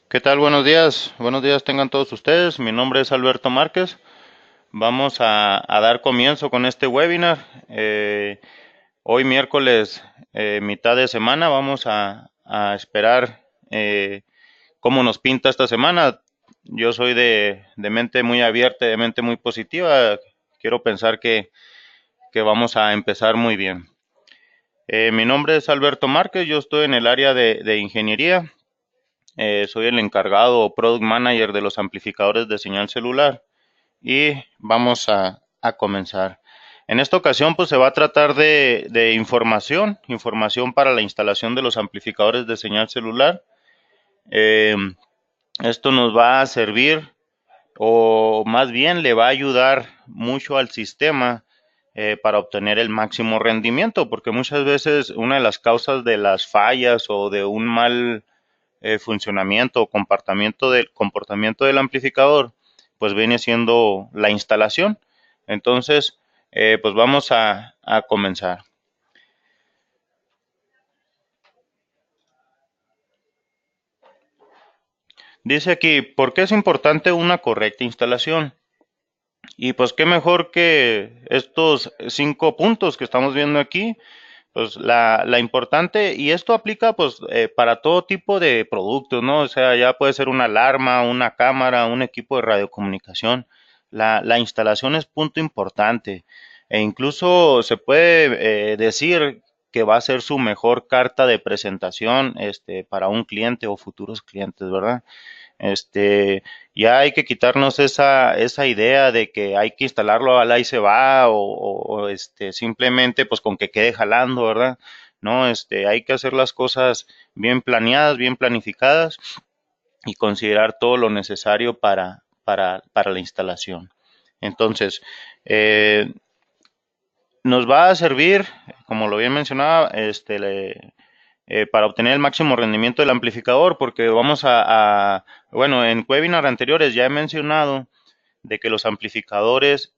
¿Qué tal? Buenos días tengan todos ustedes. Mi nombre es Alberto Márquez. Vamos a dar comienzo con este webinar. Hoy miércoles, mitad de semana, vamos a esperar cómo nos pinta esta semana. Yo soy de mente muy abierta, de mente muy positiva. Quiero pensar que vamos a empezar muy bien. Mi nombre es Alberto Márquez, yo estoy en el área de ingeniería. Soy el encargado o product manager de los amplificadores de señal celular y vamos a comenzar. En esta ocasión pues se va a tratar de información para la instalación de los amplificadores de señal celular. Eh, Esto nos va a servir o más bien le va a ayudar mucho al sistema para obtener el máximo rendimiento, porque muchas veces una de las causas de las fallas o de un mal funcionamiento o comportamiento del amplificador, pues viene siendo la instalación. Entonces, pues vamos a comenzar. Dice aquí, ¿por qué es importante una correcta instalación? Y pues qué mejor que estos 5 puntos que estamos viendo aquí, pues la importante, y esto aplica pues para todo tipo de productos, ¿no? O sea, ya puede ser una alarma, una cámara, un equipo de radiocomunicación. La instalación es punto importante e incluso se puede decir que va a ser su mejor carta de presentación para un cliente o futuros clientes, ¿verdad? Ya hay que quitarnos esa idea de que hay que instalarlo al ahí se va o simplemente pues con que quede jalando, ¿verdad? No, hay que hacer las cosas bien planeadas, bien planificadas y considerar todo lo necesario para la instalación. Entonces, eh, nos va a servir, como lo bien mencionaba, para obtener el máximo rendimiento del amplificador, porque bueno, en webinars anteriores ya he mencionado de que los amplificadores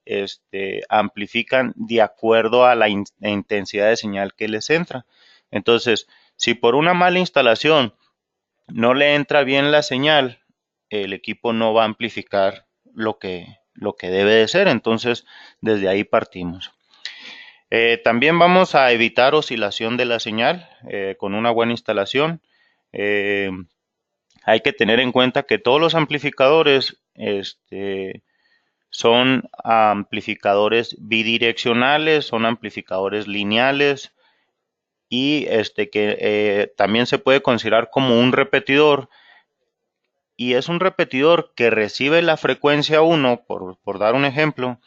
amplifican de acuerdo a la intensidad de señal que les entra. Entonces, si por una mala instalación no le entra bien la señal, el equipo no va a amplificar lo que debe de ser. Entonces, desde ahí partimos. También vamos a evitar oscilación de la señal con una buena instalación. Eh, Hay que tener en cuenta que todos los amplificadores son amplificadores bidireccionales, son amplificadores lineales y que también se puede considerar como un repetidor, y es un repetidor que recibe la frecuencia 1, por dar un ejemplo,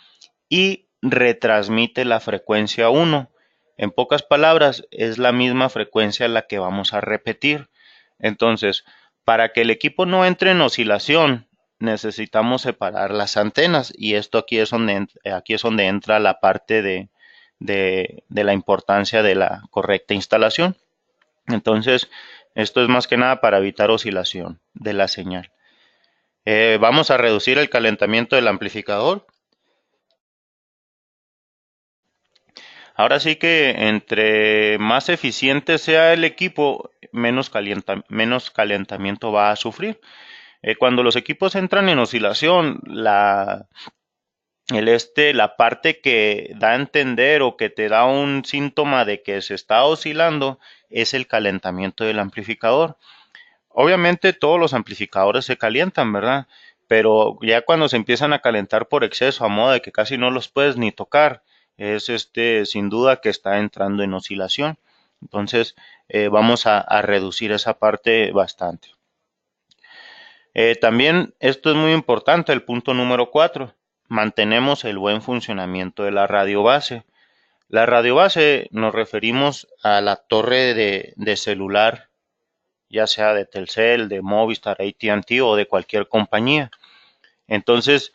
y retransmite la frecuencia 1. En pocas palabras, es la misma frecuencia la que vamos a repetir. Entonces, para que el equipo no entre en oscilación, necesitamos separar las antenas, y esto aquí es donde entra la parte de la importancia de la correcta instalación. Entonces, esto es más que nada para evitar oscilación de la señal. Vamos a reducir el calentamiento del amplificador. Ahora sí que entre más eficiente sea el equipo, menos calentamiento va a sufrir. Cuando los equipos entran en oscilación, la parte que da a entender o que te da un síntoma de que se está oscilando es el calentamiento del amplificador. Obviamente todos los amplificadores se calientan, ¿verdad? Pero ya cuando se empiezan a calentar por exceso, a modo de que casi no los puedes ni tocar, es sin duda que está entrando en oscilación. Entonces, vamos a reducir esa parte bastante. También esto es muy importante, el punto número 4. Mantenemos el buen funcionamiento de la radio base. La radio base nos referimos a la torre de celular, ya sea de Telcel, de Movistar, AT&T o de cualquier compañía. Entonces,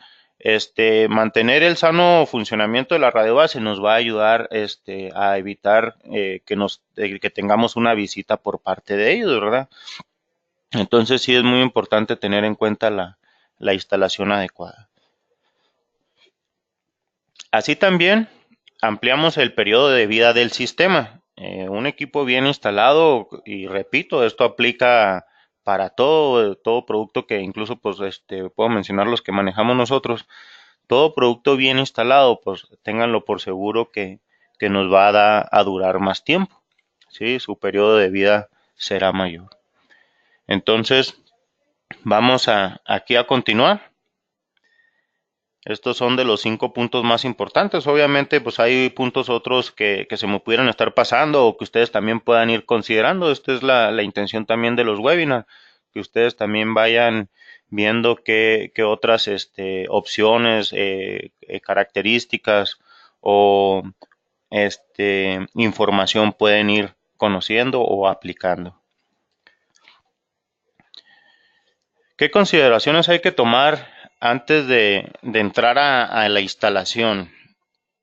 mantener el sano funcionamiento de la radio base nos va a ayudar a evitar que tengamos una visita por parte de ellos, ¿verdad? Entonces sí es muy importante tener en cuenta la instalación adecuada. Así también ampliamos el periodo de vida del sistema. Un equipo bien instalado, y repito, esto aplica para todo producto que incluso pues puedo mencionar los que manejamos nosotros, todo producto bien instalado, pues ténganlo por seguro que nos va a durar más tiempo, ¿sí? Su periodo de vida será mayor. Entonces, vamos aquí a continuar. Estos son de los 5 puntos más importantes. Obviamente, pues hay puntos otros que se me pudieran estar pasando o que ustedes también puedan ir considerando. Esta es la intención también de los webinars, que ustedes también vayan viendo qué otras opciones, características o información pueden ir conociendo o aplicando. ¿Qué consideraciones hay que tomar antes de entrar a la instalación?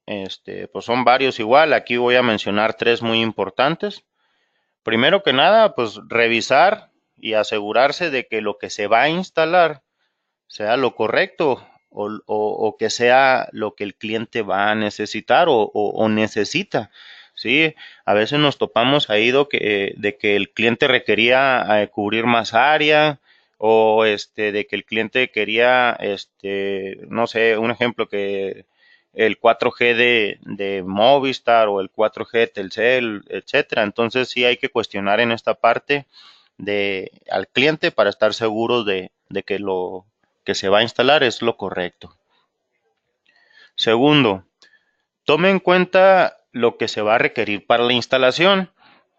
Pues son varios igual. Aquí voy a mencionar 3 muy importantes. Primero que nada, pues revisar y asegurarse de que lo que se va a instalar sea lo correcto o que sea lo que el cliente va a necesitar o necesita. Sí, a veces nos topamos ahí de que el cliente requería cubrir más área o de que el cliente quería, no sé, un ejemplo que el 4G de Movistar o el 4G de Telcel, etcétera. Entonces sí hay que cuestionar en esta parte al cliente para estar seguros de que lo que se va a instalar es lo correcto. Segundo, tome en cuenta lo que se va a requerir para la instalación.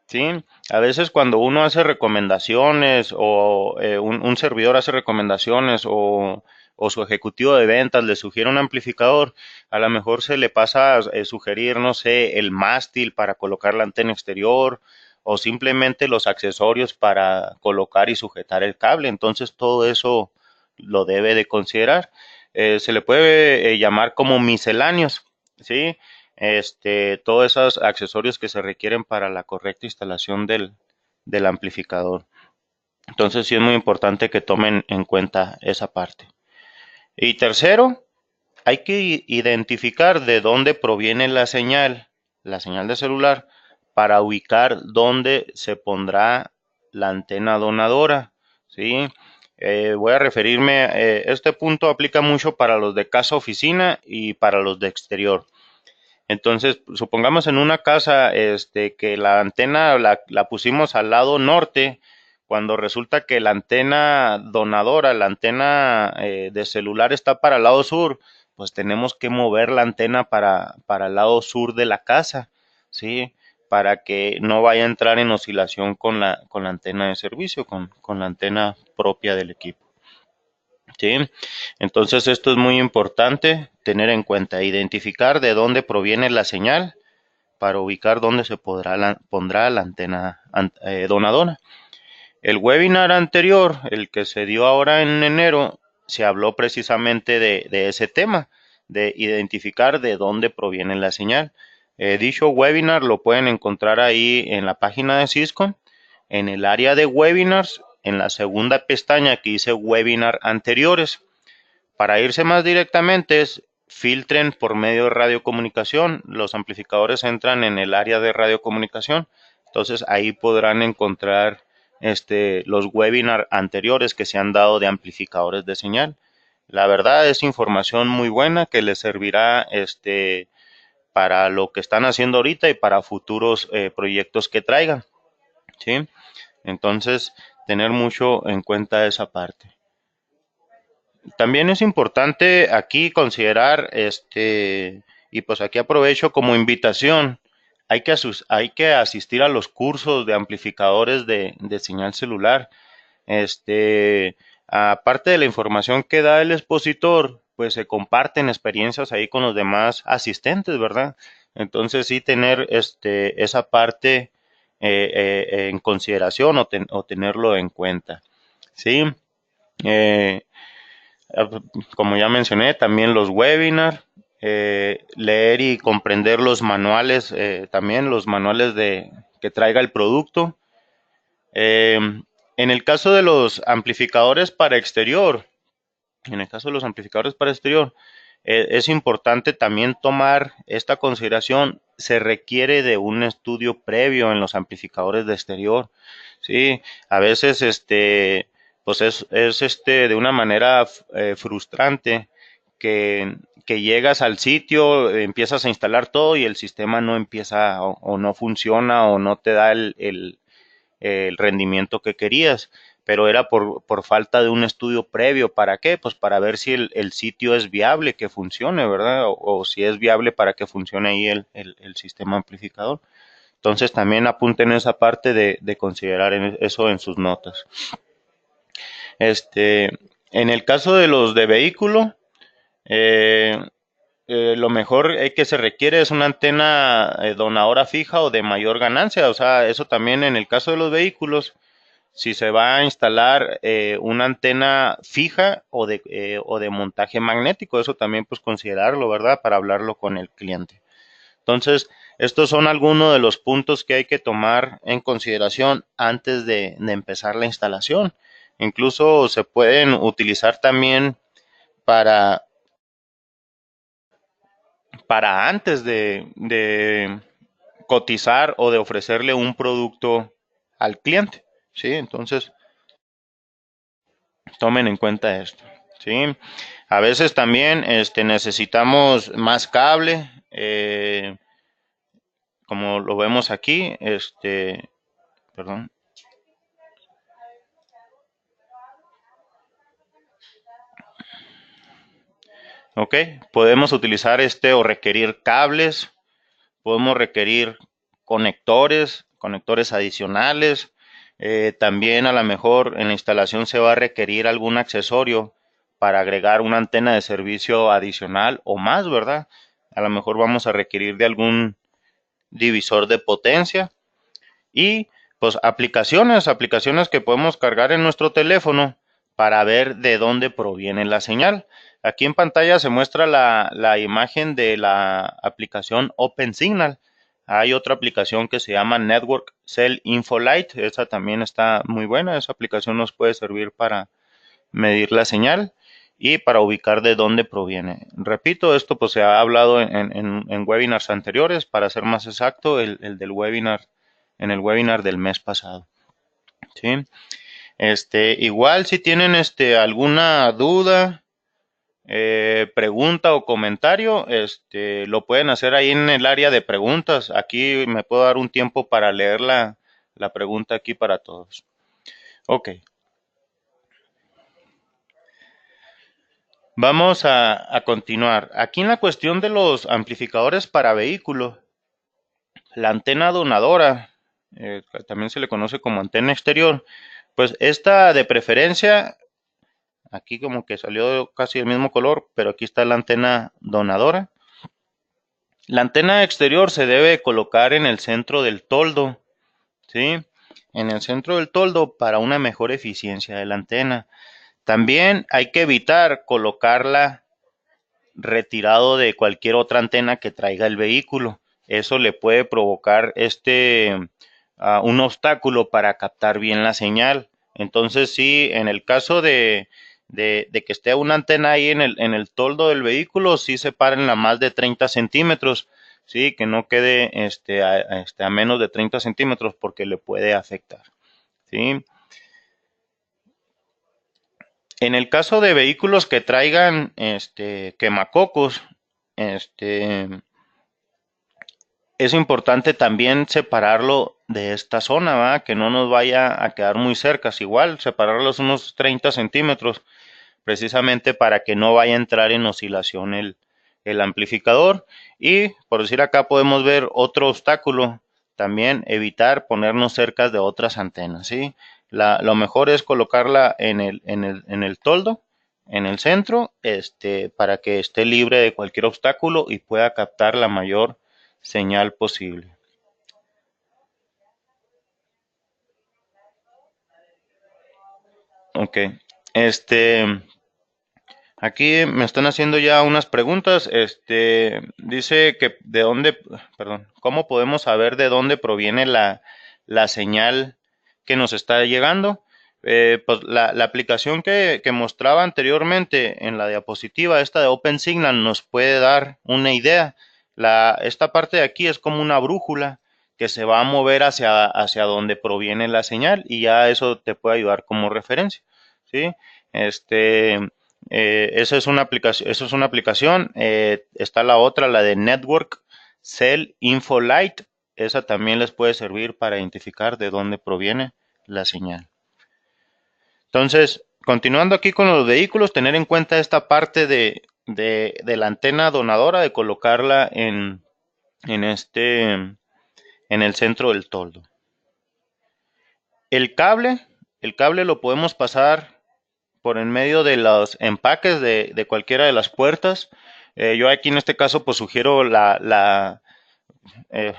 ¿Sí? A veces cuando uno hace recomendaciones o un servidor hace recomendaciones o su ejecutivo de ventas le sugiere un amplificador, a lo mejor se le pasa a sugerir, no sé, el mástil para colocar la antena exterior o simplemente los accesorios para colocar y sujetar el cable. Entonces todo eso lo debe de considerar. Se le puede llamar como misceláneos, ¿sí? Todos esos accesorios que se requieren para la correcta instalación del amplificador. Entonces sí es muy importante que tomen en cuenta esa parte. Y tercero, hay que identificar de dónde proviene la señal de celular, para ubicar dónde se pondrá la antena donadora, ¿sí? Voy a referirme, este punto aplica mucho para los de casa oficina y para los de exterior. Entonces, supongamos en una casa que la antena la pusimos al lado norte, cuando resulta que la antena donadora, la antena de celular está para el lado sur, pues tenemos que mover la antena para el lado sur de la casa, ¿sí? Para que no vaya a entrar en oscilación con la antena de servicio, con la antena propia del equipo. ¿Sí? Entonces esto es muy importante tener en cuenta, identificar de dónde proviene la señal para ubicar dónde se pondrá la antena donadora. El webinar anterior, el que se dio ahora en enero, se habló precisamente de ese tema, de identificar de dónde proviene la señal. Dicho webinar lo pueden encontrar ahí en la página de Cisco, en el área de webinars, en la segunda pestaña que dice webinar anteriores. Para irse más directamente, filtren por medio de radiocomunicación. Los amplificadores entran en el área de radiocomunicación. Entonces ahí podrán encontrar los webinars anteriores que se han dado de amplificadores de señal. La verdad es información muy buena que les servirá para lo que están haciendo ahorita y para futuros proyectos que traigan. ¿Sí? Entonces, tener mucho en cuenta esa parte. También es importante aquí considerar, y pues aquí aprovecho como invitación, hay que asistir a los cursos de amplificadores de señal celular. Aparte de la información que da el expositor, pues se comparten experiencias ahí con los demás asistentes, ¿verdad? Entonces sí tener esa parte en consideración o tenerlo en cuenta, ¿sí? Eh, Como ya mencioné, también los webinars, leer y comprender los manuales, también los manuales que traiga el producto. En el caso de los amplificadores para exterior, es importante también tomar esta consideración. Se requiere de un estudio previo en los amplificadores de exterior, Sí, a veces pues de una manera frustrante que llegas al sitio, empiezas a instalar todo y el sistema no empieza o no funciona o no te da el rendimiento que querías, pero era por falta de un estudio previo. ¿Para qué? Pues para ver si el sitio es viable que funcione, ¿verdad? O si es viable para que funcione ahí el sistema amplificador. Entonces también apunten esa parte de considerar eso en sus notas. Este, en el caso de los de vehículo, eh, lo mejor que se requiere es una antena donadora fija o de mayor ganancia. O sea, eso también en el caso de los vehículos, si se va a instalar una antena fija o de montaje magnético, eso también pues considerarlo, ¿verdad? Para hablarlo con el cliente. Entonces, estos son algunos de los puntos que hay que tomar en consideración antes de empezar la instalación. Incluso se pueden utilizar también para, para antes de cotizar o de ofrecerle un producto al cliente. ¿Sí? Entonces, tomen en cuenta esto. ¿Sí? A veces también necesitamos más cable, como lo vemos aquí, perdón. Ok, podemos utilizar o requerir cables, podemos requerir conectores adicionales. También a lo mejor en la instalación se va a requerir algún accesorio para agregar una antena de servicio adicional o más, ¿verdad? A lo mejor vamos a requerir de algún divisor de potencia y pues aplicaciones que podemos cargar en nuestro teléfono para ver de dónde proviene la señal. Aquí en pantalla se muestra la imagen de la aplicación OpenSignal. Hay otra aplicación que se llama Network Cell Info Lite. Esa también está muy buena. Esa aplicación nos puede servir para medir la señal y para ubicar de dónde proviene. Repito, esto pues se ha hablado en webinars anteriores, para ser más exacto, el del webinar, en el webinar del mes pasado. ¿Sí? Igual si tienen alguna duda, pregunta o comentario, lo pueden hacer ahí en el área de preguntas. Aquí me puedo dar un tiempo para leer la pregunta aquí para todos. Ok. Vamos a continuar. Aquí en la cuestión de los amplificadores para vehículos, la antena donadora, también se le conoce como antena exterior, pues esta de preferencia, aquí como que salió casi el mismo color, pero aquí está la antena donadora. La antena exterior se debe colocar en el centro del toldo, ¿sí? En el centro del toldo para una mejor eficiencia de la antena. También hay que evitar colocarla retirado de cualquier otra antena que traiga el vehículo. Eso le puede provocar un obstáculo para captar bien la señal. Entonces, sí, en el caso de que esté una antena ahí en el toldo del vehículo, sí sepárenla más de 30 centímetros, sí, que no quede a menos de 30 centímetros porque le puede afectar, sí. En el caso de vehículos que traigan quemacocos, este, es importante también separarlo de esta zona, ¿va? Que no nos vaya a quedar muy cerca. Igual, separarlos unos 30 centímetros, precisamente para que no vaya a entrar en oscilación el amplificador. Y por decir acá podemos ver otro obstáculo, también evitar ponernos cerca de otras antenas, ¿sí? Lo mejor es colocarla en el toldo, en el centro, para que esté libre de cualquier obstáculo y pueda captar la mayor señal posible. Ok. Este, Aquí me están haciendo ya unas preguntas. Dice que de dónde, perdón, ¿cómo podemos saber de dónde proviene la señal que nos está llegando? Pues la aplicación que mostraba anteriormente en la diapositiva, esta de OpenSignal, nos puede dar una idea. Esta parte de aquí es como una brújula. que se va a mover hacia donde proviene la señal, y ya eso te puede ayudar como referencia, ¿sí? Este, eso es una aplicación. Está la otra, la de Network Cell Info Lite. Esa también les puede servir para identificar de dónde proviene la señal. Entonces, continuando aquí con los vehículos, tener en cuenta esta parte de la antena donadora, de colocarla en en el centro del toldo. El cable, el cable lo podemos pasar por en medio de los empaques de cualquiera de las puertas. Yo aquí en este caso pues sugiero eh,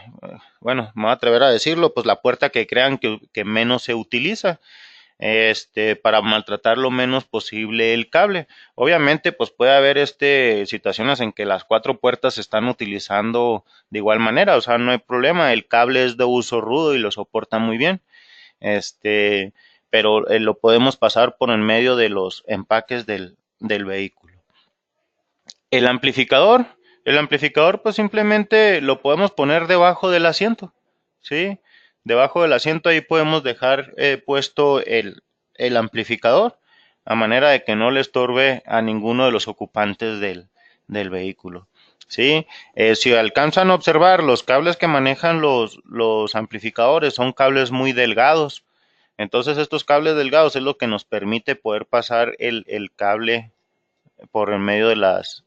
bueno, me voy a atrever a decirlo, pues la puerta que crean que menos se utiliza, para maltratar lo menos posible el cable. Obviamente, pues puede haber situaciones en que las cuatro puertas se están utilizando de igual manera, o sea, no hay problema, el cable es de uso rudo y lo soporta muy bien, este, pero lo podemos pasar por en medio de los empaques del vehículo. El el amplificador pues simplemente lo podemos poner debajo del asiento, ¿sí? Debajo del asiento ahí podemos dejar puesto el amplificador, a manera de que no le estorbe a ninguno de los ocupantes del vehículo, ¿sí? Si alcanzan a observar, los cables que manejan los amplificadores son cables muy delgados. Entonces estos cables delgados es lo que nos permite poder pasar el cable por en medio de las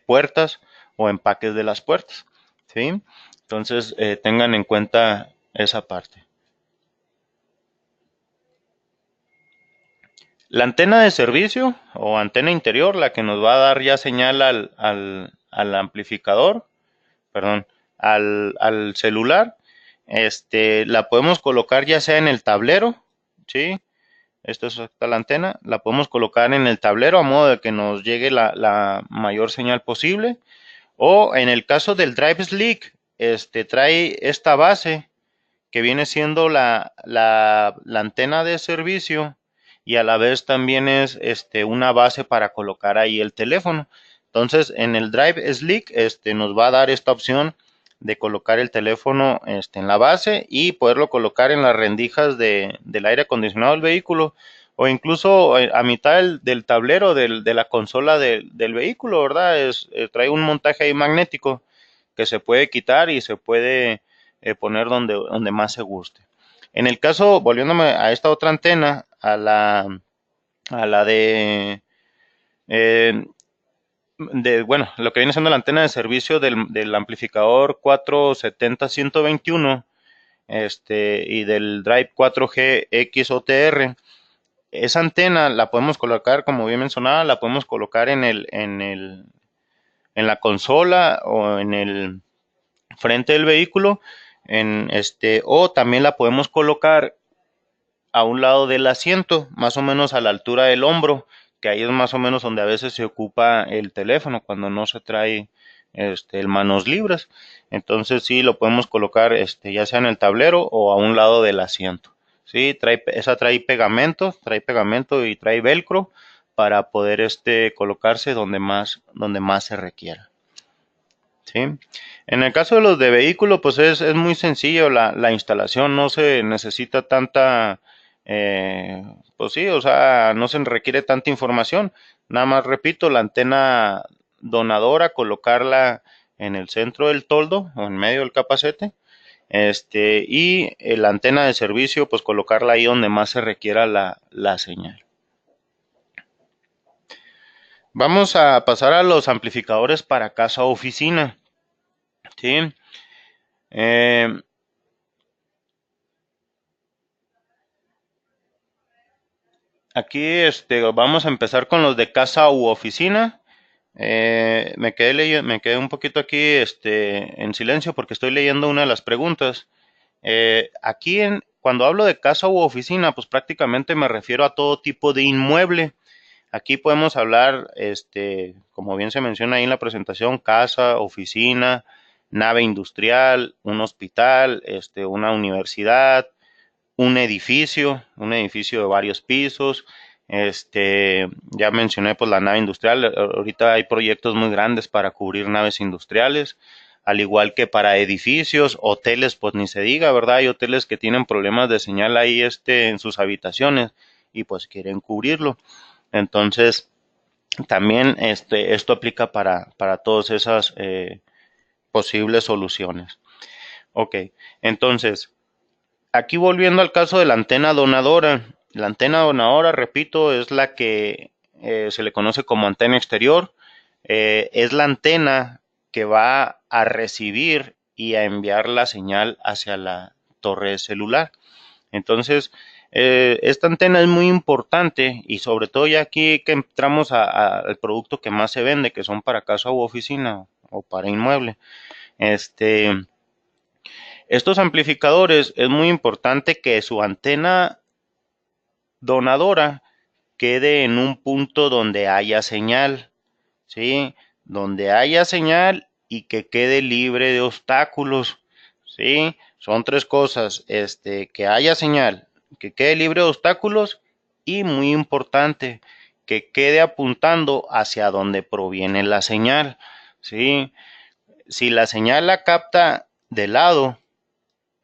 puertas o empaques de las puertas, ¿sí? Entonces tengan en cuenta esa parte. La antena de servicio o antena interior, la que nos va a dar ya señal al amplificador, perdón, al celular, la podemos colocar ya sea en el tablero, ¿sí? Esta es la antena, la podemos colocar en el tablero a modo de que nos llegue la mayor señal posible. O en el caso del Drive Slick, trae esta base que viene siendo la antena de servicio, y a la vez también es una base para colocar ahí el teléfono. Entonces, en el Drive Slick nos va a dar esta opción de colocar el teléfono en la base y poderlo colocar en las rendijas del aire acondicionado del vehículo, o incluso a mitad del tablero de la consola del vehículo, ¿verdad? Trae un montaje ahí magnético que se puede quitar y se puede poner donde más se guste. En el caso, volviéndome a esta otra antena, a la eh, bueno, lo que viene siendo la antena de servicio del amplificador 470-121, y del Drive 4G XOTR. Esa antena la podemos colocar, como bien mencionaba, la podemos colocar en la consola o en el frente del vehículo, o también la podemos colocar a un lado del asiento, más o menos a la altura del hombro, que ahí es más o menos donde a veces se ocupa el teléfono cuando no se trae el manos libres. Entonces sí lo podemos colocar ya sea en el tablero o a un lado del asiento. Sí, esa trae pegamento y trae velcro para poder colocarse donde más se requiera. ¿Sí? En el caso de los de vehículo, pues es muy sencillo la instalación, no se necesita tanta, pues sí, o sea, no se requiere tanta información. Nada más repito, la antena donadora, colocarla en el centro del toldo o en medio del capacete, y la antena de servicio, pues colocarla ahí donde más se requiera la señal. Vamos a pasar a los amplificadores para casa o oficina. ¿Sí? Aquí vamos a empezar con los de casa u oficina. Me quedé un poquito aquí en silencio porque estoy leyendo una de las preguntas. Aquí cuando hablo de casa u oficina, pues prácticamente me refiero a todo tipo de inmueble. Aquí podemos hablar, como bien se menciona ahí en la presentación, casa, oficina, nave industrial, un hospital, una universidad, un edificio de varios pisos. Ya mencioné pues la nave industrial. Ahorita hay proyectos muy grandes para cubrir naves industriales. al igual que para edificios, hoteles, pues ni se diga, ¿verdad? Hay hoteles que tienen problemas de señal ahí en sus habitaciones y pues quieren cubrirlo. Entonces, también esto aplica para todas esas posibles soluciones. Ok, entonces, aquí volviendo al caso de la antena donadora. La antena donadora, repito, es la que se le conoce como antena exterior. Es la antena que va a recibir y a enviar la señal hacia la torre celular. Entonces, esta antena es muy importante y sobre todo ya aquí que entramos al producto que más se vende, que son para casa u oficina o para inmueble. Estos amplificadores es muy importante que su antena donadora quede en un punto donde haya señal, ¿sí? Donde haya señal y que quede libre de obstáculos, ¿sí? Son tres cosas, que haya señal, que quede libre de obstáculos y muy importante, que quede apuntando hacia donde proviene la señal, ¿sí? Si la señal la capta de lado,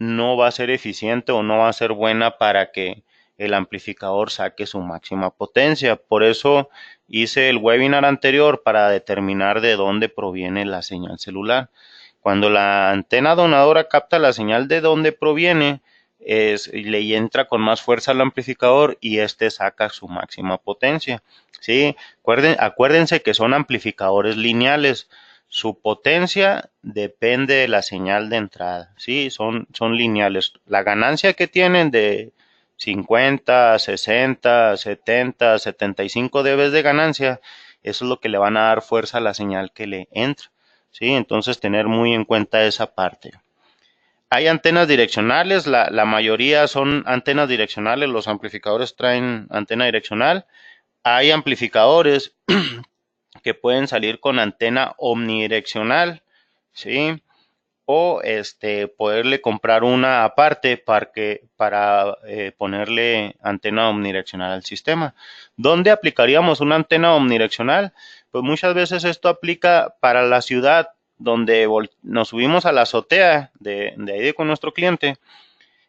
no va a ser eficiente o no va a ser buena para que el amplificador saque su máxima potencia. Por eso hice el webinar anterior para determinar de dónde proviene la señal celular. Cuando la antena donadora capta la señal de dónde proviene, le entra con más fuerza al amplificador y saca su máxima potencia. ¿Sí? Acuérdense que son amplificadores lineales. Su potencia depende de la señal de entrada, ¿sí? Son lineales. La ganancia que tienen de 50, 60, 70, 75 dB de ganancia, eso es lo que le van a dar fuerza a la señal que le entra, ¿sí? Entonces tener muy en cuenta esa parte. Hay antenas direccionales, la mayoría son antenas direccionales, los amplificadores traen antena direccional. Hay amplificadores que pueden salir con antena omnidireccional, ¿sí? O poderle comprar una aparte para ponerle antena omnidireccional al sistema. ¿Dónde aplicaríamos una antena omnidireccional? Pues muchas veces esto aplica para la ciudad donde nos subimos a la azotea de ahí con nuestro cliente,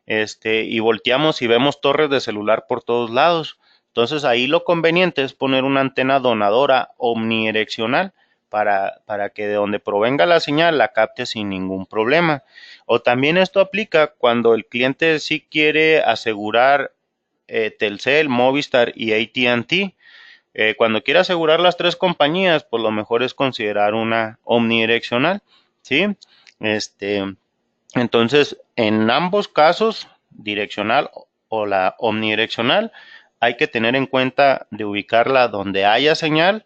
y volteamos y vemos torres de celular por todos lados. Entonces ahí lo conveniente es poner una antena donadora omnidireccional para que de donde provenga la señal la capte sin ningún problema. O también esto aplica cuando el cliente sí quiere asegurar Telcel, Movistar y AT&T. Cuando quiere asegurar las tres compañías, pues lo mejor es considerar una omnidireccional, ¿sí? Entonces, en ambos casos, direccional o la omnidireccional, hay que tener en cuenta de ubicarla donde haya señal,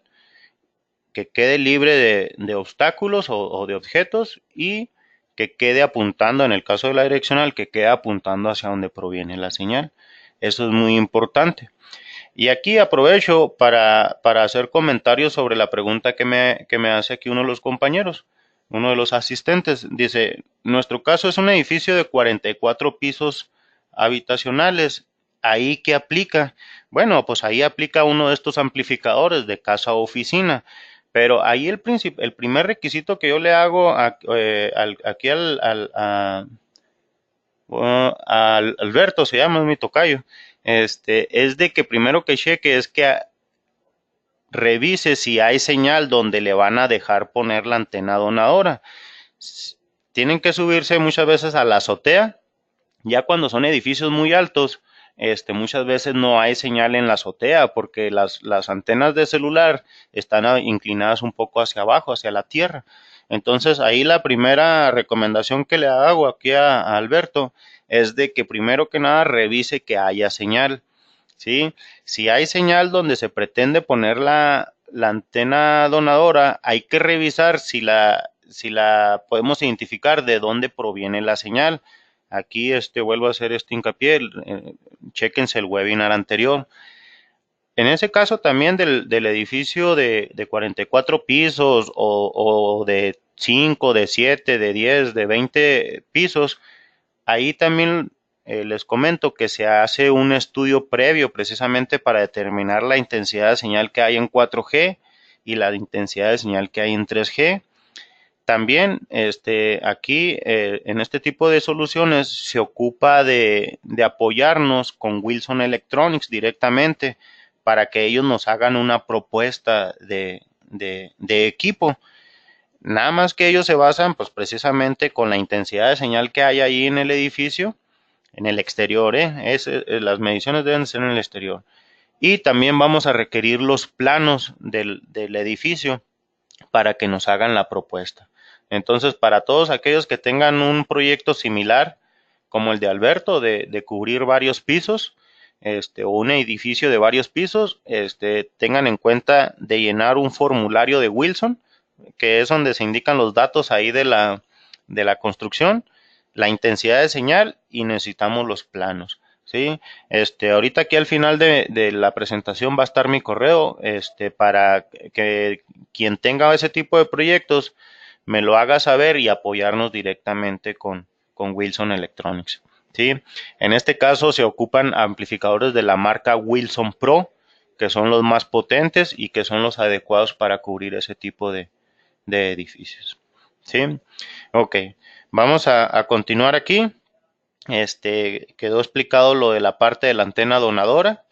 que quede libre de obstáculos o de objetos y que quede apuntando, en el caso de la direccional, que quede apuntando hacia donde proviene la señal. Eso es muy importante. Y aquí aprovecho para hacer comentarios sobre la pregunta que me hace aquí uno de los compañeros, uno de los asistentes. Dice, nuestro caso es un edificio de 44 pisos habitacionales. ¿Ahí qué aplica? Bueno, pues ahí aplica uno de estos amplificadores de casa o oficina. Pero ahí el primer requisito que yo le hago aquí al Alberto, se llama, es mi tocayo, es de que primero que cheque es que revise si hay señal donde le van a dejar poner la antena donadora. Tienen que subirse muchas veces a la azotea, ya cuando son edificios muy altos, muchas veces no hay señal en la azotea porque las antenas de celular están inclinadas un poco hacia abajo, hacia la tierra. Entonces ahí la primera recomendación que le hago aquí a Alberto es de que primero que nada revise que haya señal, ¿sí? Si hay señal donde se pretende poner la antena donadora, hay que revisar si la podemos identificar de dónde proviene la señal. Aquí vuelvo a hacer este hincapié, chéquense el webinar anterior. En ese caso también del edificio de 44 pisos o de 5, de 7, de 10, de 20 pisos, ahí también les comento que se hace un estudio previo precisamente para determinar la intensidad de señal que hay en 4G y la intensidad de señal que hay en 3G. También aquí en este tipo de soluciones se ocupa de apoyarnos con Wilson Electronics directamente para que ellos nos hagan una propuesta de equipo. Nada más que ellos se basan pues precisamente con la intensidad de señal que hay ahí en el edificio, en el exterior, las mediciones deben ser en el exterior. Y también vamos a requerir los planos del edificio para que nos hagan la propuesta. Entonces, para todos aquellos que tengan un proyecto similar, como el de Alberto, de cubrir varios pisos, o un edificio de varios pisos, tengan en cuenta de llenar un formulario de Wilson, que es donde se indican los datos ahí de la construcción, la intensidad de señal y necesitamos los planos. ¿Sí? Ahorita aquí al final de la presentación va a estar mi correo, para que quien tenga ese tipo de proyectos me lo haga saber y apoyarnos directamente con Wilson Electronics. ¿Sí? En este caso se ocupan amplificadores de la marca Wilson Pro, que son los más potentes y que son los adecuados para cubrir ese tipo de edificios. ¿Sí? Ok, vamos a continuar aquí. Quedó explicado lo de la parte de la antena donadora.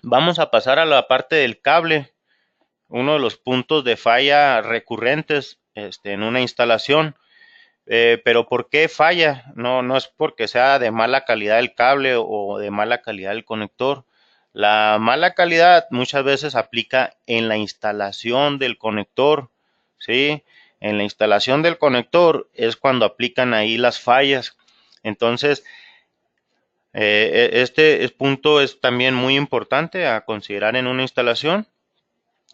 Vamos a pasar a la parte del cable, uno de los puntos de falla recurrentes en una instalación. Pero ¿por qué falla? No es porque sea de mala calidad el cable o de mala calidad el conector. La mala calidad muchas veces aplica en la instalación del conector, ¿sí? En la instalación del conector es cuando aplican ahí las fallas. Entonces, este punto es también muy importante a considerar en una instalación.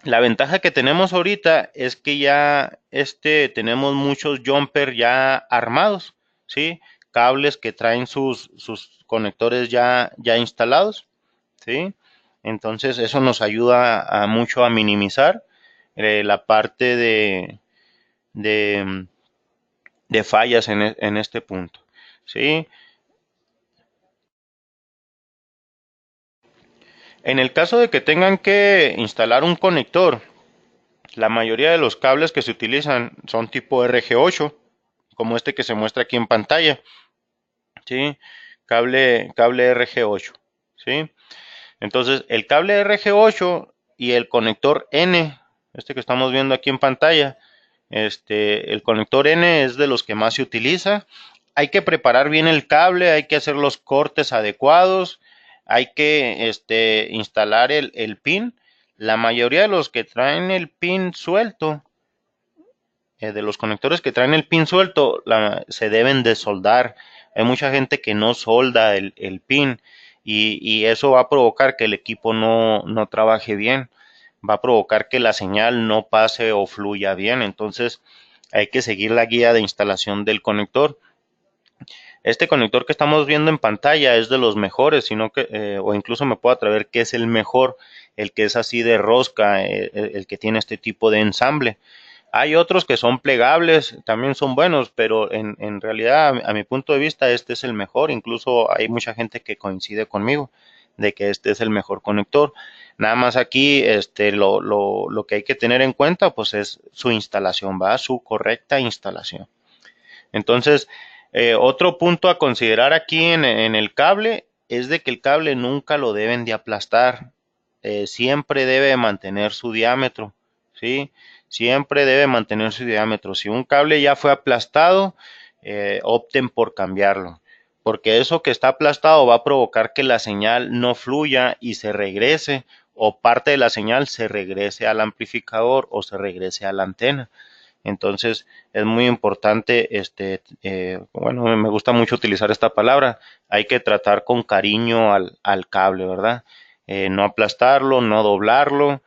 La ventaja que tenemos ahorita es que ya tenemos muchos jumper ya armados, ¿sí? Cables que traen sus conectores ya instalados, ¿sí? Entonces eso nos ayuda mucho a minimizar la parte de, de fallas en este punto, ¿sí? En el caso de que tengan que instalar un conector, la mayoría de los cables que se utilizan son tipo RG8, como este que se muestra aquí en pantalla, ¿sí? Cable RG8, ¿sí? Entonces, el cable RG8 y el conector N, que estamos viendo aquí en pantalla, el conector N es de los que más se utiliza. Hay que preparar bien el cable, hay que hacer los cortes adecuados, hay que instalar el pin. La mayoría de los que traen el pin suelto, de los conectores que traen el pin suelto, se deben de soldar. Hay mucha gente que no solda el pin y eso va a provocar que el equipo no trabaje bien, va a provocar que la señal no pase o fluya bien. Entonces hay que seguir la guía de instalación del conector. Este conector que estamos viendo en pantalla es de los mejores, sino que, o incluso me puedo atrever que es el mejor, el que es así de rosca, el que tiene este tipo de ensamble. Hay otros que son plegables, también son buenos, pero en realidad, a mi punto de vista, este es el mejor. Incluso hay mucha gente que coincide conmigo de que este es el mejor conector. Nada más aquí, lo que hay que tener en cuenta, pues es su instalación, ¿va? Su correcta instalación. Entonces, otro punto a considerar aquí en el cable es de que el cable nunca lo deben de aplastar. Siempre debe mantener su diámetro, ¿sí? Siempre debe mantener su diámetro. Si un cable ya fue aplastado, opten por cambiarlo, porque eso que está aplastado va a provocar que la señal no fluya y se regrese, o parte de la señal se regrese al amplificador o se regrese a la antena. Entonces es muy importante, bueno, me gusta mucho utilizar esta palabra, hay que tratar con cariño al cable, ¿verdad? No aplastarlo, no doblarlo.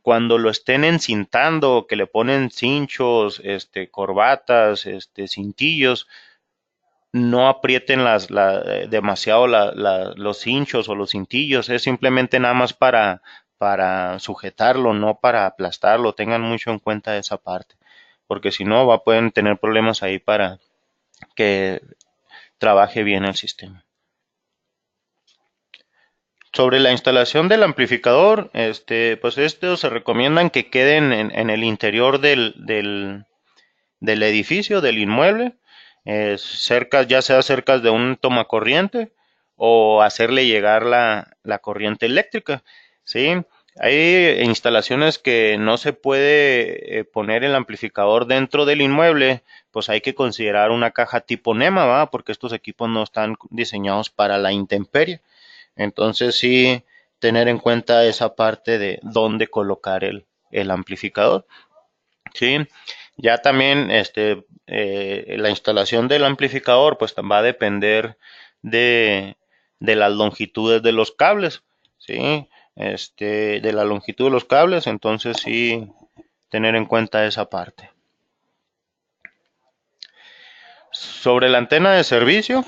Cuando lo estén encintando, que le ponen cinchos, corbatas, cintillos, no aprieten demasiado los cinchos o los cintillos, es simplemente nada más para sujetarlo, no para aplastarlo. Tengan mucho en cuenta esa parte, porque si no, pueden tener problemas ahí para que trabaje bien el sistema. Sobre la instalación del amplificador, pues estos se recomiendan que queden en el interior del edificio, del inmueble, cerca, ya sea cerca de un tomacorriente o hacerle llegar la corriente eléctrica, ¿sí? Hay instalaciones que no se puede poner el amplificador dentro del inmueble, pues hay que considerar una caja tipo NEMA, ¿va? Porque estos equipos no están diseñados para la intemperie. Entonces sí, tener en cuenta esa parte de dónde colocar el amplificador. Sí, ya también la instalación del amplificador pues va a depender de, de las longitudes de los cables, sí, de la longitud de los cables, entonces sí tener en cuenta esa parte. Sobre la antena de servicio,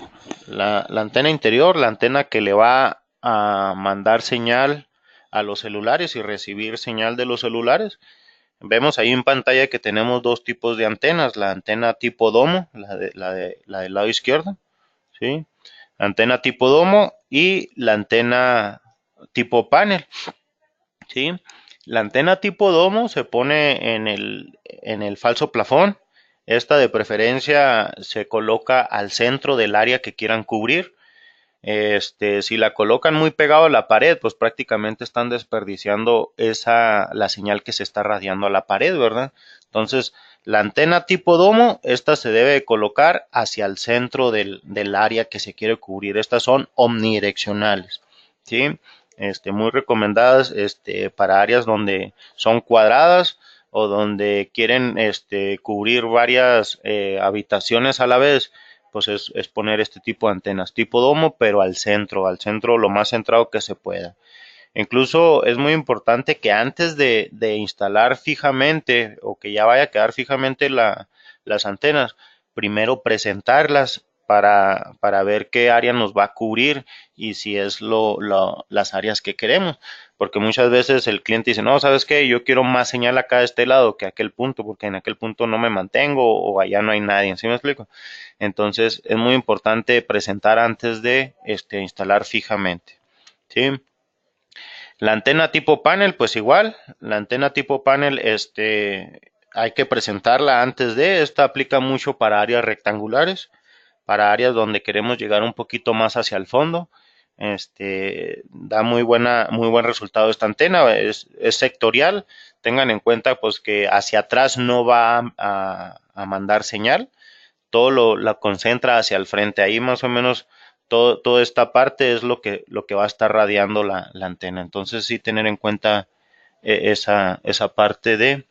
la antena interior, la antena que le va a mandar señal a los celulares y recibir señal de los celulares. Vemos ahí en pantalla que tenemos dos tipos de antenas, la antena tipo domo, la del lado izquierdo, ¿sí? Antena tipo domo y la antena tipo panel, ¿sí? La antena tipo domo se pone en el falso plafón. Esta de preferencia se coloca al centro del área que quieran cubrir. Si la colocan muy pegado a la pared, pues prácticamente están desperdiciando la señal que se está radiando a la pared, ¿verdad? Entonces, la antena tipo domo, esta se debe colocar hacia el centro del área que se quiere cubrir. Estas son omnidireccionales, ¿sí? Muy recomendadas, para áreas donde son cuadradas o donde quieren, cubrir varias habitaciones a la vez, pues es poner este tipo de antenas, tipo domo, pero al centro lo más centrado que se pueda. Incluso es muy importante que antes de instalar fijamente o que ya vaya a quedar fijamente las antenas, primero presentarlas para ver qué área nos va a cubrir y si es las áreas que queremos. Porque muchas veces el cliente dice, no, ¿sabes qué? Yo quiero más señal acá de este lado que aquel punto, porque en aquel punto no me mantengo o allá no hay nadie, ¿sí me explico? Entonces es muy importante presentar antes de instalar fijamente, ¿sí? La antena tipo panel, pues igual, la antena tipo panel, hay que presentarla antes esta aplica mucho para áreas rectangulares, para áreas donde queremos llegar un poquito más hacia el fondo. Da muy buen resultado esta antena, es sectorial. Tengan en cuenta pues que hacia atrás no va a mandar señal, todo la concentra hacia el frente. Ahí más o menos toda esta parte es lo que va a estar radiando la antena. Entonces sí tener en cuenta esa parte de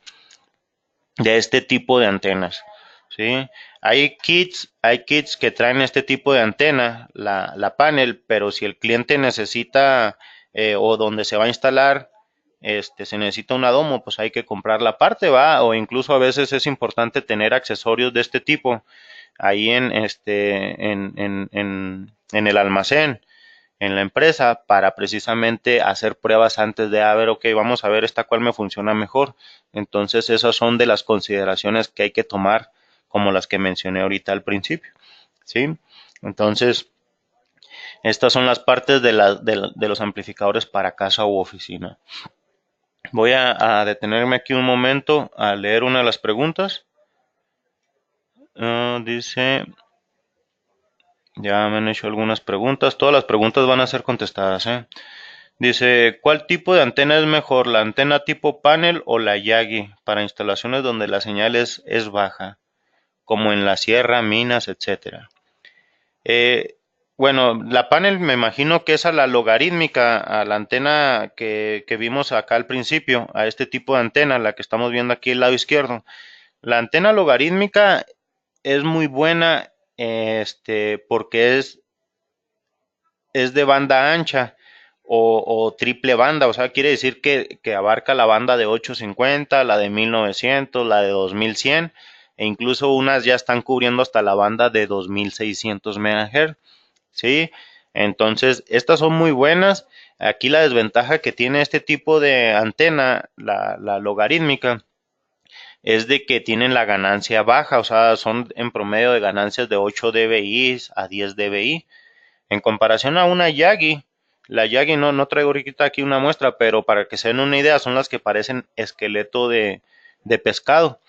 este tipo de antenas. ¿Sí? Hay kits que traen este tipo de antena, la panel, pero si el cliente necesita o donde se va a instalar, se necesita una domo, pues hay que comprar la parte, va, o incluso a veces es importante tener accesorios de este tipo ahí en el almacén, en la empresa, para precisamente hacer pruebas antes de, a ver, ok, vamos a ver esta cuál me funciona mejor. Entonces, esas son de las consideraciones que hay que tomar, como las que mencioné ahorita al principio, ¿sí? Entonces, estas son las partes de los amplificadores para casa u oficina. Voy a detenerme aquí un momento a leer una de las preguntas. Dice, ya me han hecho algunas preguntas. Todas las preguntas van a ser contestadas, ¿eh? Dice, ¿cuál tipo de antena es mejor, la antena tipo panel o la Yagi para instalaciones donde la señal es baja, como en la sierra, minas, etcétera? Eh, bueno, la panel me imagino que es a la logarítmica, a la antena que vimos acá al principio, a este tipo de antena, la que estamos viendo aquí al lado izquierdo. La antena logarítmica es muy buena, porque es de banda ancha o triple banda, o sea, quiere decir que abarca la banda de 850, la de 1900, la de 2100, e incluso unas ya están cubriendo hasta la banda de 2600 MHz, ¿sí? Entonces, estas son muy buenas. Aquí la desventaja que tiene este tipo de antena, la logarítmica, es de que tienen la ganancia baja, o sea, son en promedio de ganancias de 8 dBi a 10 dBi. En comparación a una Yagi, la Yagi no traigo ahorita aquí una muestra, pero para que se den una idea, son las que parecen esqueleto de pescado.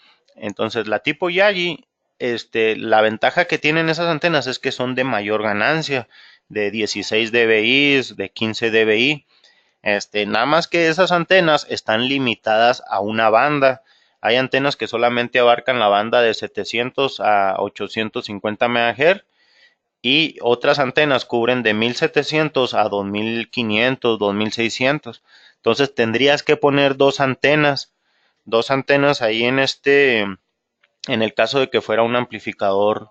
Entonces, la tipo Yagi, la ventaja que tienen esas antenas es que son de mayor ganancia, de 16 dBi, de 15 dBi. Nada más que esas antenas están limitadas a una banda. Hay antenas que solamente abarcan la banda de 700 a 850 MHz y otras antenas cubren de 1700 a 2500, 2600. Entonces tendrías que poner dos antenas ahí en el caso de que fuera un amplificador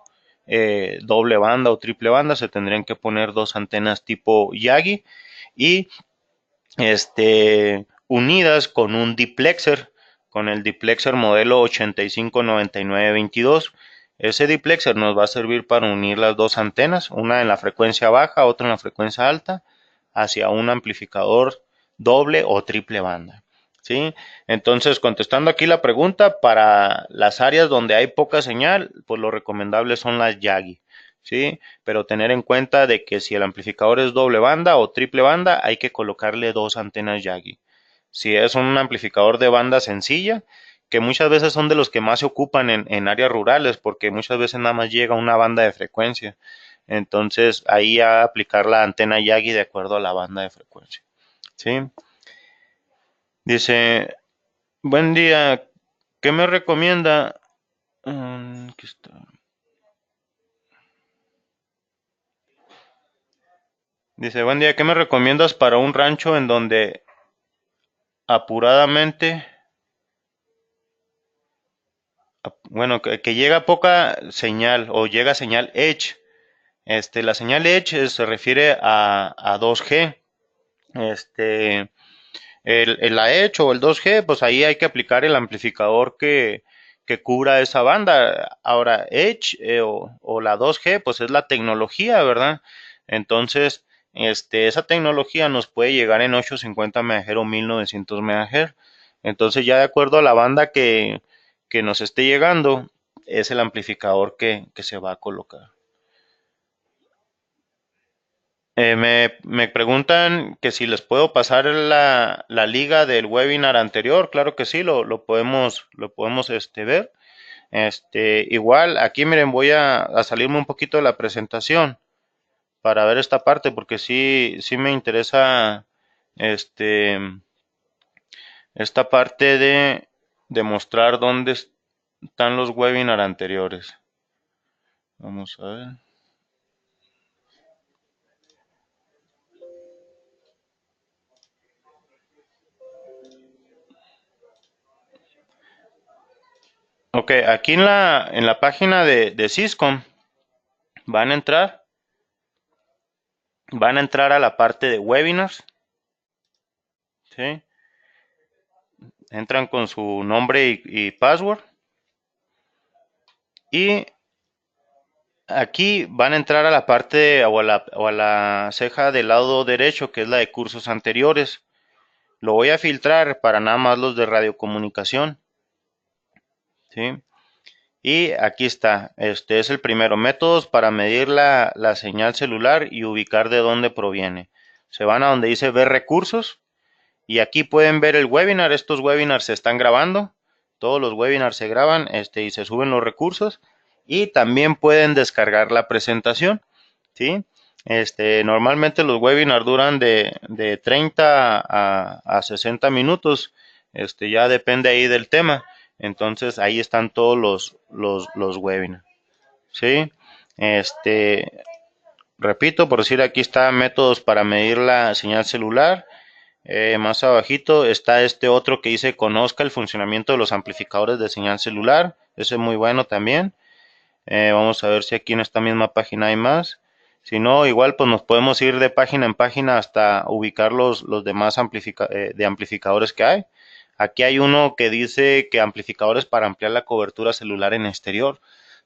doble banda o triple banda, se tendrían que poner dos antenas tipo Yagi y unidas con un diplexer, con el diplexer modelo 859922. Ese diplexer nos va a servir para unir las dos antenas, una en la frecuencia baja, otra en la frecuencia alta, hacia un amplificador doble o triple banda. ¿Sí? Entonces, contestando aquí la pregunta, para las áreas donde hay poca señal, pues lo recomendable son las Yagi. ¿Sí? Pero tener en cuenta de que si el amplificador es doble banda o triple banda, hay que colocarle dos antenas Yagi. Si es un amplificador de banda sencilla, que muchas veces son de los que más se ocupan en áreas rurales, porque muchas veces nada más llega una banda de frecuencia. Entonces, ahí a aplicar la antena Yagi de acuerdo a la banda de frecuencia. ¿Sí? Dice, buen día, ¿qué me recomienda? Aquí está. Dice, buen día, ¿qué me recomiendas para un rancho en donde apuradamente, bueno, que llega poca señal o llega señal Edge? La señal Edge se refiere a 2G. Este, la Edge o el 2G, pues ahí hay que aplicar el amplificador que cubra esa banda. Ahora, Edge o la 2G, pues es la tecnología, ¿verdad? Entonces, esa tecnología nos puede llegar en 850 MHz o 1900 MHz. Entonces, ya de acuerdo a la banda que nos esté llegando, es el amplificador que se va a colocar. Me preguntan que si les puedo pasar la liga del webinar anterior. Claro que sí, lo podemos ver. Igual, aquí miren, voy a salirme un poquito de la presentación para ver esta parte, porque sí me interesa este, esta parte de demostrar dónde están los webinars anteriores. Vamos a ver. Ok, aquí en la página de Syscom van a entrar a la parte de webinars, ¿sí? Entran con su nombre y password y aquí van a entrar a la parte o a la ceja del lado derecho, que es la de cursos anteriores. Lo voy a filtrar para nada más los de radiocomunicación, ¿sí? Y aquí está, este es el primero, métodos para medir la señal celular y ubicar de dónde proviene. Se van a donde dice ver recursos y aquí pueden ver el webinar. Estos webinars se están grabando, todos los webinars se graban y se suben los recursos y también pueden descargar la presentación, ¿sí? Normalmente los webinars duran de 30 a 60 minutos, ya depende ahí del tema. Entonces ahí están todos los webinars, ¿sí? Repito, por decir, aquí está métodos para medir la señal celular. Más abajito está este otro que dice conozca el funcionamiento de los amplificadores de señal celular. Ese es muy bueno también. Vamos a ver si aquí en esta misma página hay más. Si no, igual pues nos podemos ir de página en página hasta ubicar los demás de amplificadores que hay. Aquí hay uno que dice que amplificadores para ampliar la cobertura celular en exterior.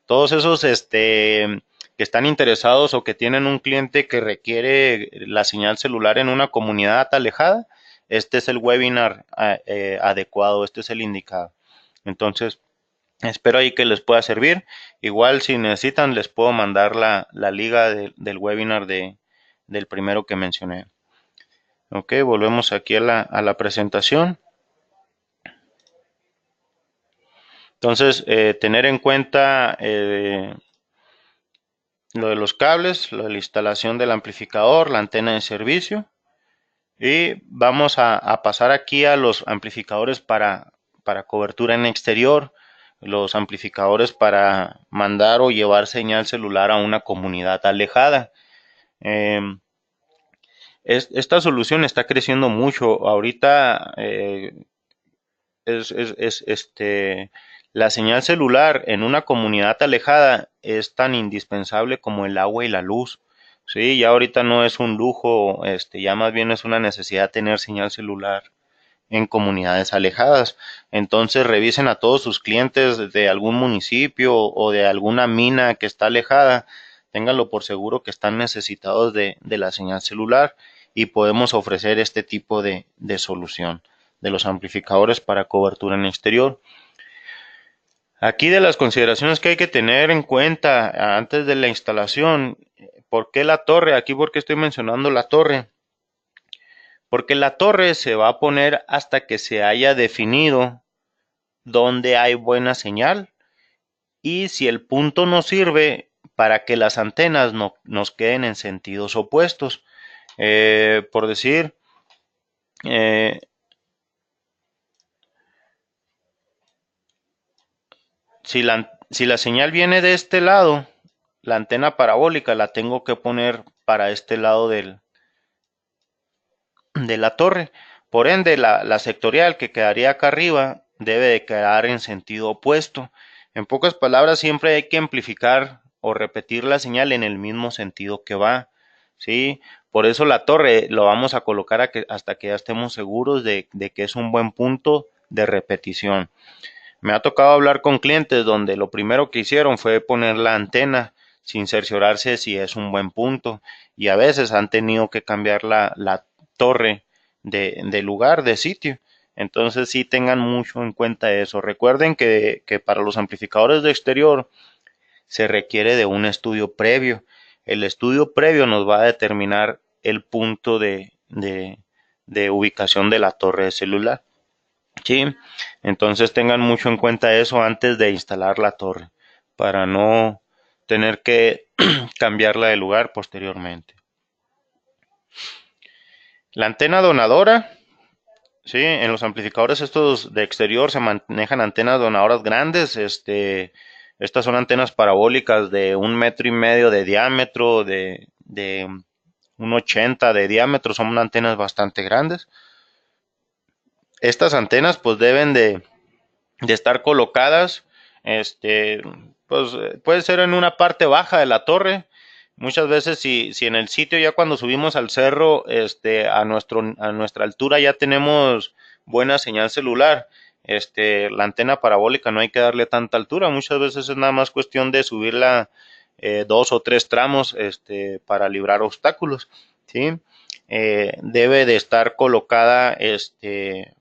Todos esos que están interesados o que tienen un cliente que requiere la señal celular en una comunidad alejada, este es el webinar adecuado, este es el indicado. Entonces, espero ahí que les pueda servir. Igual si necesitan les puedo mandar la liga del webinar del primero que mencioné. Ok, volvemos aquí a la presentación. Entonces, tener en cuenta lo de los cables, lo de la instalación del amplificador, la antena de servicio. Y vamos a pasar aquí a los amplificadores para cobertura en exterior, los amplificadores para mandar o llevar señal celular a una comunidad alejada. Em, Esta solución está creciendo mucho. Ahorita la señal celular en una comunidad alejada es tan indispensable como el agua y la luz. Sí, ya ahorita no es un lujo, ya más bien es una necesidad tener señal celular en comunidades alejadas. Entonces revisen a todos sus clientes de algún municipio o de alguna mina que está alejada. Ténganlo por seguro que están necesitados de la señal celular y podemos ofrecer este tipo de solución de los amplificadores para cobertura en exterior. Aquí de las consideraciones que hay que tener en cuenta antes de la instalación, ¿por qué la torre? Aquí porque estoy mencionando la torre. Porque la torre se va a poner hasta que se haya definido dónde hay buena señal y si el punto no sirve para que las antenas no, nos queden en sentidos opuestos. Por decir, eh, si la señal viene de este lado, la antena parabólica la tengo que poner para este lado de la torre. Por ende, la sectorial que quedaría acá arriba debe de quedar en sentido opuesto. En pocas palabras, siempre hay que amplificar o repetir la señal en el mismo sentido que va. ¿Sí? Por eso la torre lo vamos a colocar hasta que ya estemos seguros de que es un buen punto de repetición. Me ha tocado hablar con clientes donde lo primero que hicieron fue poner la antena sin cerciorarse si es un buen punto y a veces han tenido que cambiar la torre de lugar, de sitio. Entonces sí tengan mucho en cuenta eso. Recuerden que para los amplificadores de exterior se requiere de un estudio previo. El estudio previo nos va a determinar el punto de ubicación de la torre de celular. Sí, entonces tengan mucho en cuenta eso antes de instalar la torre para no tener que cambiarla de lugar posteriormente. La antena donadora, sí, en los amplificadores estos de exterior se manejan antenas donadoras grandes, estas son antenas parabólicas de 1,5 metros de diámetro, de 1,80 de diámetro, son antenas bastante grandes. Estas antenas pues deben de estar colocadas, pues puede ser en una parte baja de la torre. Muchas veces si en el sitio ya cuando subimos al cerro, a nuestra altura ya tenemos buena señal celular. La antena parabólica no hay que darle tanta altura, muchas veces es nada más cuestión de subirla 2 o 3 tramos, para librar obstáculos, ¿sí? Debe de estar colocada,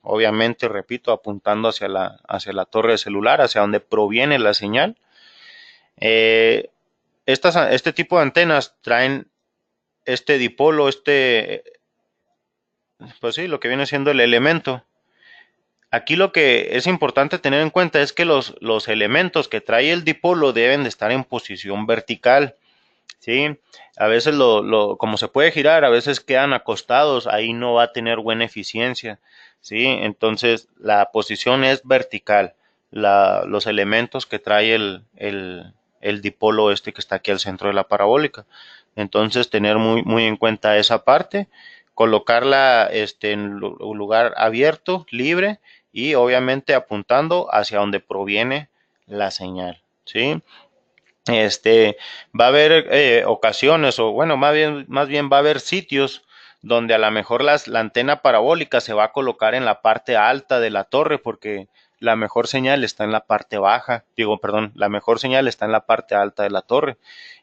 obviamente, repito, apuntando hacia la torre de celular, hacia donde proviene la señal. Eh, este tipo de antenas traen este dipolo, pues sí, lo que viene siendo el elemento. Aquí lo que es importante tener en cuenta es que los elementos que trae el dipolo deben de estar en posición vertical. Sí, a veces como se puede girar, a veces quedan acostados, ahí no va a tener buena eficiencia, sí, entonces la posición es vertical, los elementos que trae el dipolo que está aquí al centro de la parabólica, entonces tener muy en cuenta esa parte, colocarla en un lugar abierto, libre y obviamente apuntando hacia donde proviene la señal, sí. Va a haber ocasiones, o bueno, más bien va a haber sitios donde a lo mejor la antena parabólica se va a colocar en la parte alta de la torre porque la mejor señal está en la parte baja, digo, perdón, la mejor señal está en la parte alta de la torre.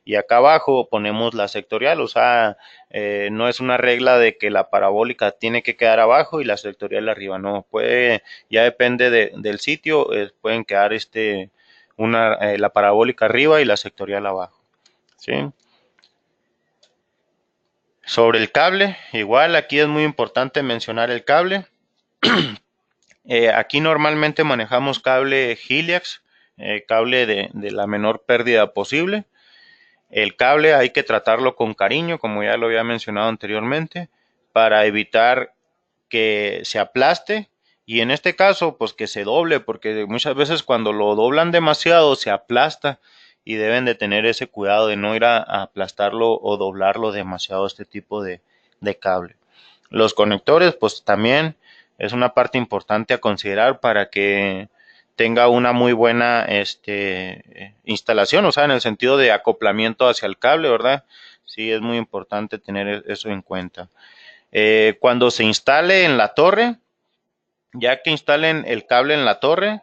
Y acá abajo ponemos la sectorial, o sea, no es una regla de que la parabólica tiene que quedar abajo y la sectorial arriba, no, ya depende del sitio, pueden quedar la parabólica arriba y la sectorial abajo, ¿sí? Sobre el cable, igual aquí es muy importante mencionar el cable. Aquí normalmente manejamos cable Hiliax. cable de la menor pérdida posible. El cable hay que tratarlo con cariño, como ya lo había mencionado anteriormente, para evitar que se aplaste y en este caso pues que se doble, porque muchas veces cuando lo doblan demasiado se aplasta y deben de tener ese cuidado de no ir a aplastarlo o doblarlo demasiado este tipo de cable. Los conectores pues también es una parte importante a considerar para que tenga una muy buena instalación, o sea, en el sentido de acoplamiento hacia el cable, ¿verdad? Sí, es muy importante tener eso en cuenta. Cuando se instale en la torre, ya que instalen el cable en la torre,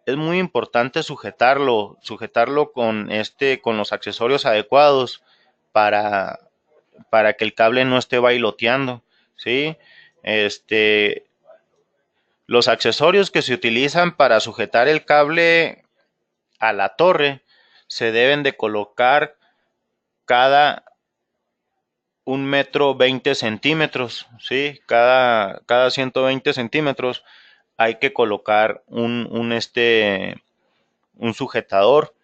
es muy importante sujetarlo con los accesorios adecuados para, para que el cable no esté bailoteando, ¿sí? Este, los accesorios que se utilizan para sujetar el cable a la torre se deben de colocar cada 1,20 m, ¿sí? Cada 120 centímetros hay que colocar un sujetador,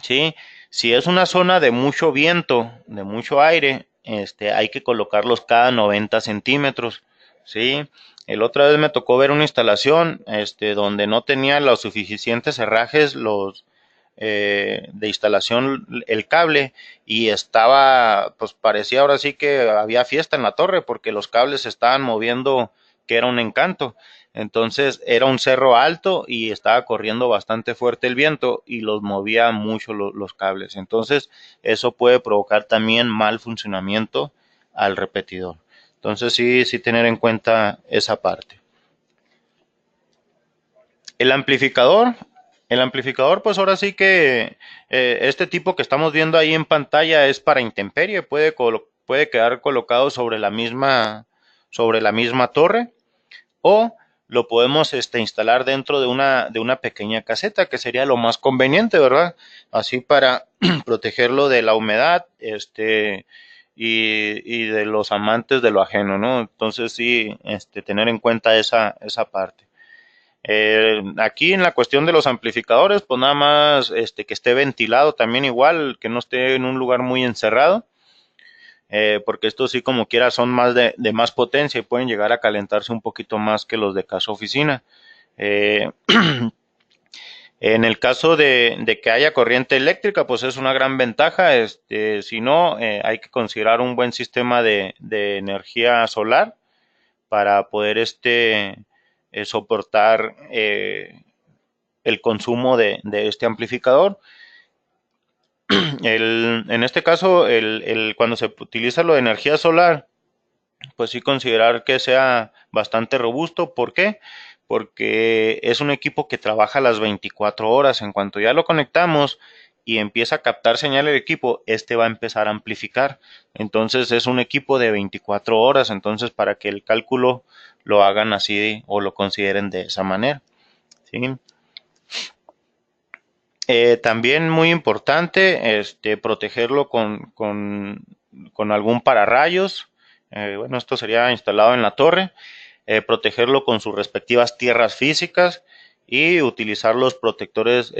¿sí? Si es una zona de mucho viento, de mucho aire, hay que colocarlos cada 90 centímetros, ¿sí? El otra vez me tocó ver una instalación, donde no tenía los suficientes herrajes, de instalación el cable y estaba, pues parecía ahora sí que había fiesta en la torre porque los cables se estaban moviendo, que era un encanto. Entonces era un cerro alto y estaba corriendo bastante fuerte el viento y los movía mucho los cables. Entonces eso puede provocar también mal funcionamiento al repetidor. Entonces sí tener en cuenta esa parte. El amplificador, el amplificador, pues ahora sí que este tipo que estamos viendo ahí en pantalla es para intemperie, puede quedar colocado sobre la misma torre o lo podemos instalar dentro de una pequeña caseta, que sería lo más conveniente, ¿verdad? Así para protegerlo de la humedad, y de los amantes de lo ajeno, ¿no? Entonces sí, tener en cuenta esa parte. Aquí en la cuestión de los amplificadores, pues nada más que esté ventilado también igual, que no esté en un lugar muy encerrado, porque estos sí como quiera son más de más potencia y pueden llegar a calentarse un poquito más que los de casa oficina. Eh, en el caso de que haya corriente eléctrica, pues es una gran ventaja. Si no, hay que considerar un buen sistema de energía solar para poder soportar el consumo de este amplificador. En este caso, cuando se utiliza lo de energía solar, pues sí considerar que sea bastante robusto. ¿Por qué? Porque es un equipo que trabaja las 24 horas. En cuanto ya lo conectamos y empieza a captar señal el equipo, va a empezar a amplificar. Entonces es un equipo de 24 horas. Entonces para que el cálculo lo hagan así o lo consideren de esa manera, ¿sí? También muy importante, protegerlo con algún pararrayos. Bueno, esto sería instalado en la torre. Protegerlo con sus respectivas tierras físicas y utilizar los protectores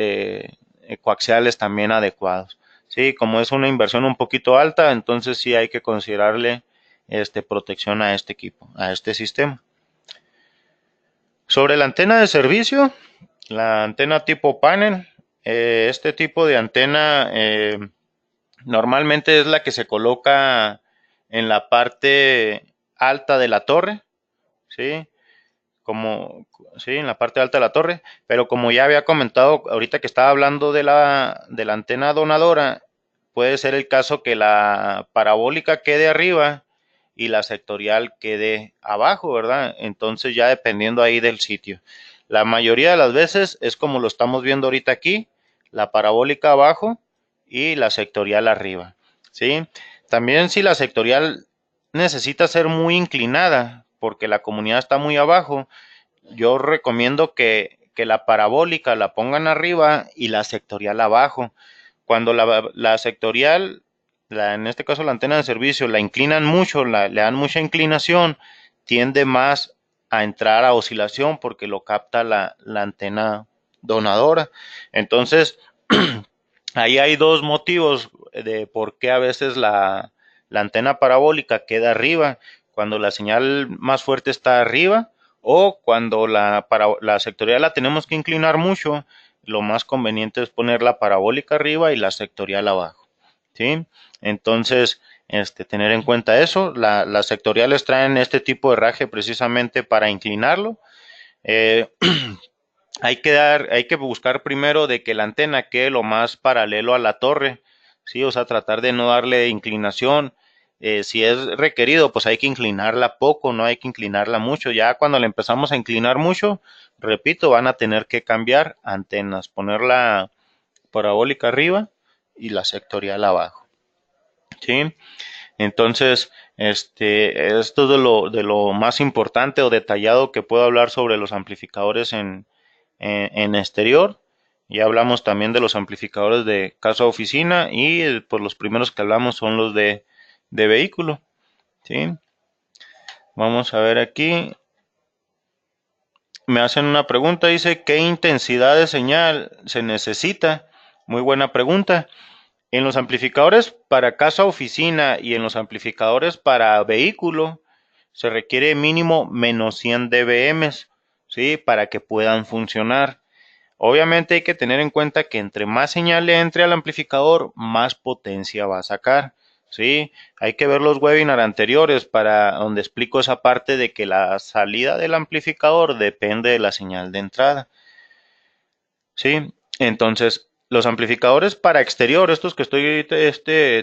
coaxiales también adecuados. Sí, como es una inversión un poquito alta, entonces sí hay que considerarle protección a este equipo, a este sistema. Sobre la antena de servicio, la antena tipo panel, este tipo de antena normalmente es la que se coloca en la parte alta de la torre, ¿sí? Sí, en la parte alta de la torre, pero como ya había comentado ahorita que estaba hablando de la antena donadora, puede ser el caso que la parabólica quede arriba y la sectorial quede abajo, ¿verdad? Entonces ya dependiendo ahí del sitio. La mayoría de las veces es como lo estamos viendo ahorita aquí, la parabólica abajo y la sectorial arriba, ¿sí? También si la sectorial necesita ser muy inclinada porque la comunidad está muy abajo, yo recomiendo que la parabólica la pongan arriba y la sectorial abajo. Cuando la sectorial, en este caso la antena de servicio, la inclinan mucho, le dan mucha inclinación, tiende más a entrar a oscilación porque lo capta la antena donadora. Entonces, ahí hay dos motivos de por qué a veces la antena parabólica queda arriba, cuando la señal más fuerte está arriba o cuando la sectorial la tenemos que inclinar mucho, lo más conveniente es poner la parabólica arriba y la sectorial abajo. ¿Sí? Entonces, tener en cuenta eso, las sectoriales traen este tipo de raje precisamente para inclinarlo. Eh, hay que buscar primero de que la antena quede lo más paralelo a la torre, ¿sí? O sea, tratar de no darle inclinación. Si es requerido, pues hay que inclinarla poco, no hay que inclinarla mucho. Ya cuando la empezamos a inclinar mucho, repito, van a tener que cambiar antenas, poner la parabólica arriba y la sectorial abajo, ¿sí? Entonces, esto es de lo más importante o detallado que puedo hablar sobre los amplificadores en exterior. Ya hablamos también de los amplificadores de casa-oficina y pues los primeros que hablamos son los de vehículo. ¿Sí? Vamos a ver aquí. Me hacen una pregunta, dice, ¿qué intensidad de señal se necesita? Muy buena pregunta. En los amplificadores para casa-oficina y en los amplificadores para vehículo se requiere mínimo menos 100 dBm, ¿sí? Para que puedan funcionar. Obviamente hay que tener en cuenta que entre más señal le entre al amplificador, más potencia va a sacar. Sí, hay que ver los webinars anteriores para donde explico esa parte de que la salida del amplificador depende de la señal de entrada. Sí, entonces los amplificadores para exterior, estos que estoy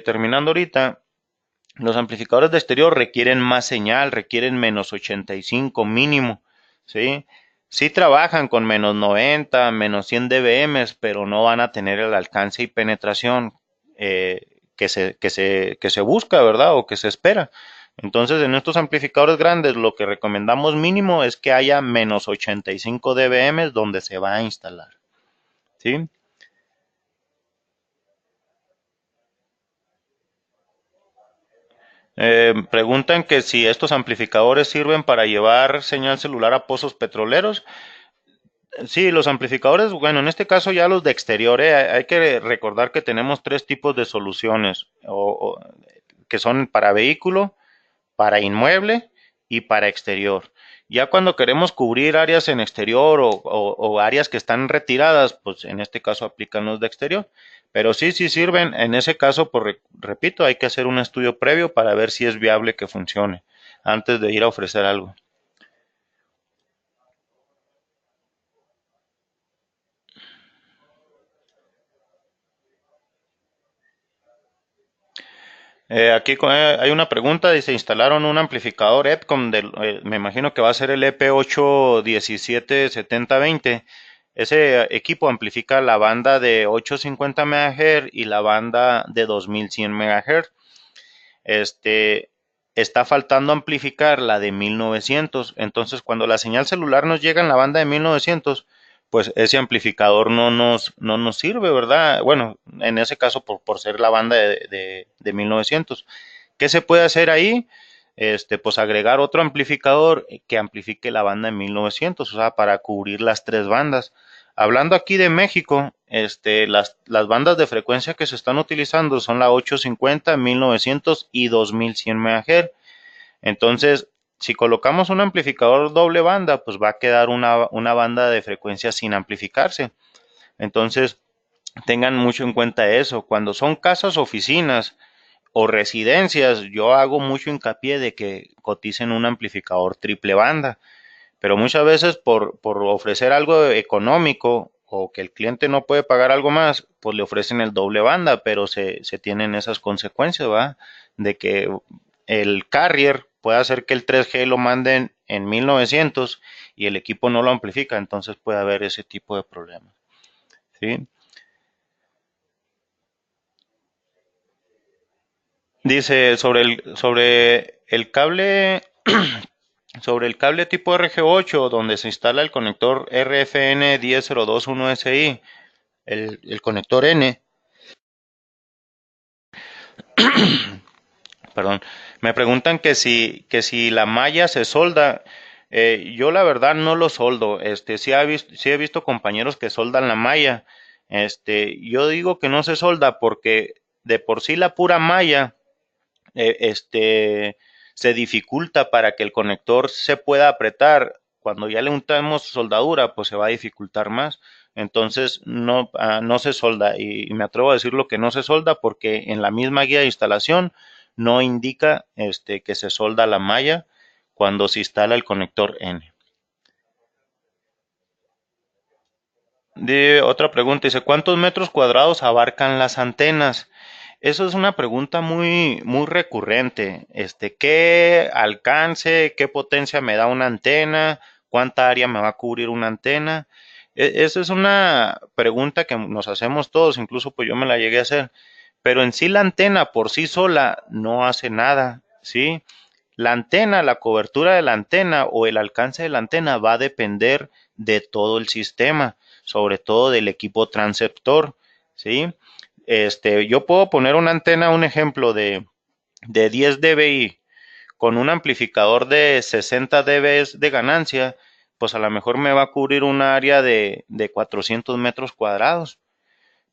terminando ahorita, los amplificadores de exterior requieren más señal, requieren menos 85 mínimo, ¿sí? Sí trabajan con menos 90, menos 100 dBm, pero no van a tener el alcance y penetración que se busca, ¿verdad? O que se espera. Entonces, en estos amplificadores grandes, lo que recomendamos mínimo es que haya menos 85 dBm donde se va a instalar, ¿sí? Preguntan que si estos amplificadores sirven para llevar señal celular a pozos petroleros. Sí, los amplificadores, bueno, en este caso ya los de exterior, hay que recordar que tenemos tres tipos de soluciones, que son para vehículo, para inmueble y para exterior. Ya cuando queremos cubrir áreas en exterior o áreas que están retiradas, pues en este caso aplican los de exterior. Pero sí, sí sirven. En ese caso, pues repito, hay que hacer un estudio previo para ver si es viable que funcione antes de ir a ofrecer algo. Aquí hay una pregunta, dice, instalaron un amplificador EPCOM, me imagino que va a ser el EP8177020. Ese equipo amplifica la banda de 850 MHz y la banda de 2100 MHz. Este, Está faltando amplificar la de 1900. Entonces, cuando la señal celular nos llega en la banda de 1900, pues ese amplificador no nos sirve, ¿verdad? Bueno, en ese caso por ser la banda de 1900. ¿Qué se puede hacer ahí? Pues agregar otro amplificador que amplifique la banda en 1900, o sea, para cubrir las tres bandas. Hablando aquí de México, las bandas de frecuencia que se están utilizando son la 850, 1900 y 2100 MHz. Entonces, si colocamos un amplificador doble banda, pues va a quedar una banda de frecuencia sin amplificarse. Entonces, tengan mucho en cuenta eso. Cuando son casas, oficinas o residencias, yo hago mucho hincapié de que coticen un amplificador triple banda, pero muchas veces por ofrecer algo económico o que el cliente no puede pagar algo más, pues le ofrecen el doble banda, pero se tienen esas consecuencias, ¿va? De que el carrier puede hacer que el 3G lo manden en 1900 y el equipo no lo amplifica, entonces puede haber ese tipo de problemas, ¿sí? Dice sobre el cable sobre el cable tipo RG8 donde se instala el conector RFN 10021SI, el conector N, perdón, me preguntan que si la malla se solda. Yo la verdad no lo soldo. Sí he visto compañeros que soldan la malla. Yo digo que no se solda porque de por sí la pura malla, se dificulta para que el conector se pueda apretar. Cuando ya le untamos soldadura, pues se va a dificultar más. Entonces no, no se solda. Y me atrevo a decirlo que no se solda porque en la misma guía de instalación no indica que se solda la malla cuando se instala el conector N. De otra pregunta, dice, ¿cuántos metros cuadrados abarcan las antenas? Eso es una pregunta muy recurrente. ¿Qué alcance, qué potencia me da una antena? ¿Cuánta área me va a cubrir una antena? Esa es una pregunta que nos hacemos todos, incluso pues yo me la llegué a hacer. Pero en sí la antena por sí sola no hace nada, ¿sí? La antena, la cobertura de la antena o el alcance de la antena va a depender de todo el sistema, sobre todo del equipo transceptor, ¿sí? Yo puedo poner una antena, un ejemplo de 10 dBi con un amplificador de 60 dB de ganancia, pues a lo mejor me va a cubrir un área de 400 metros cuadrados.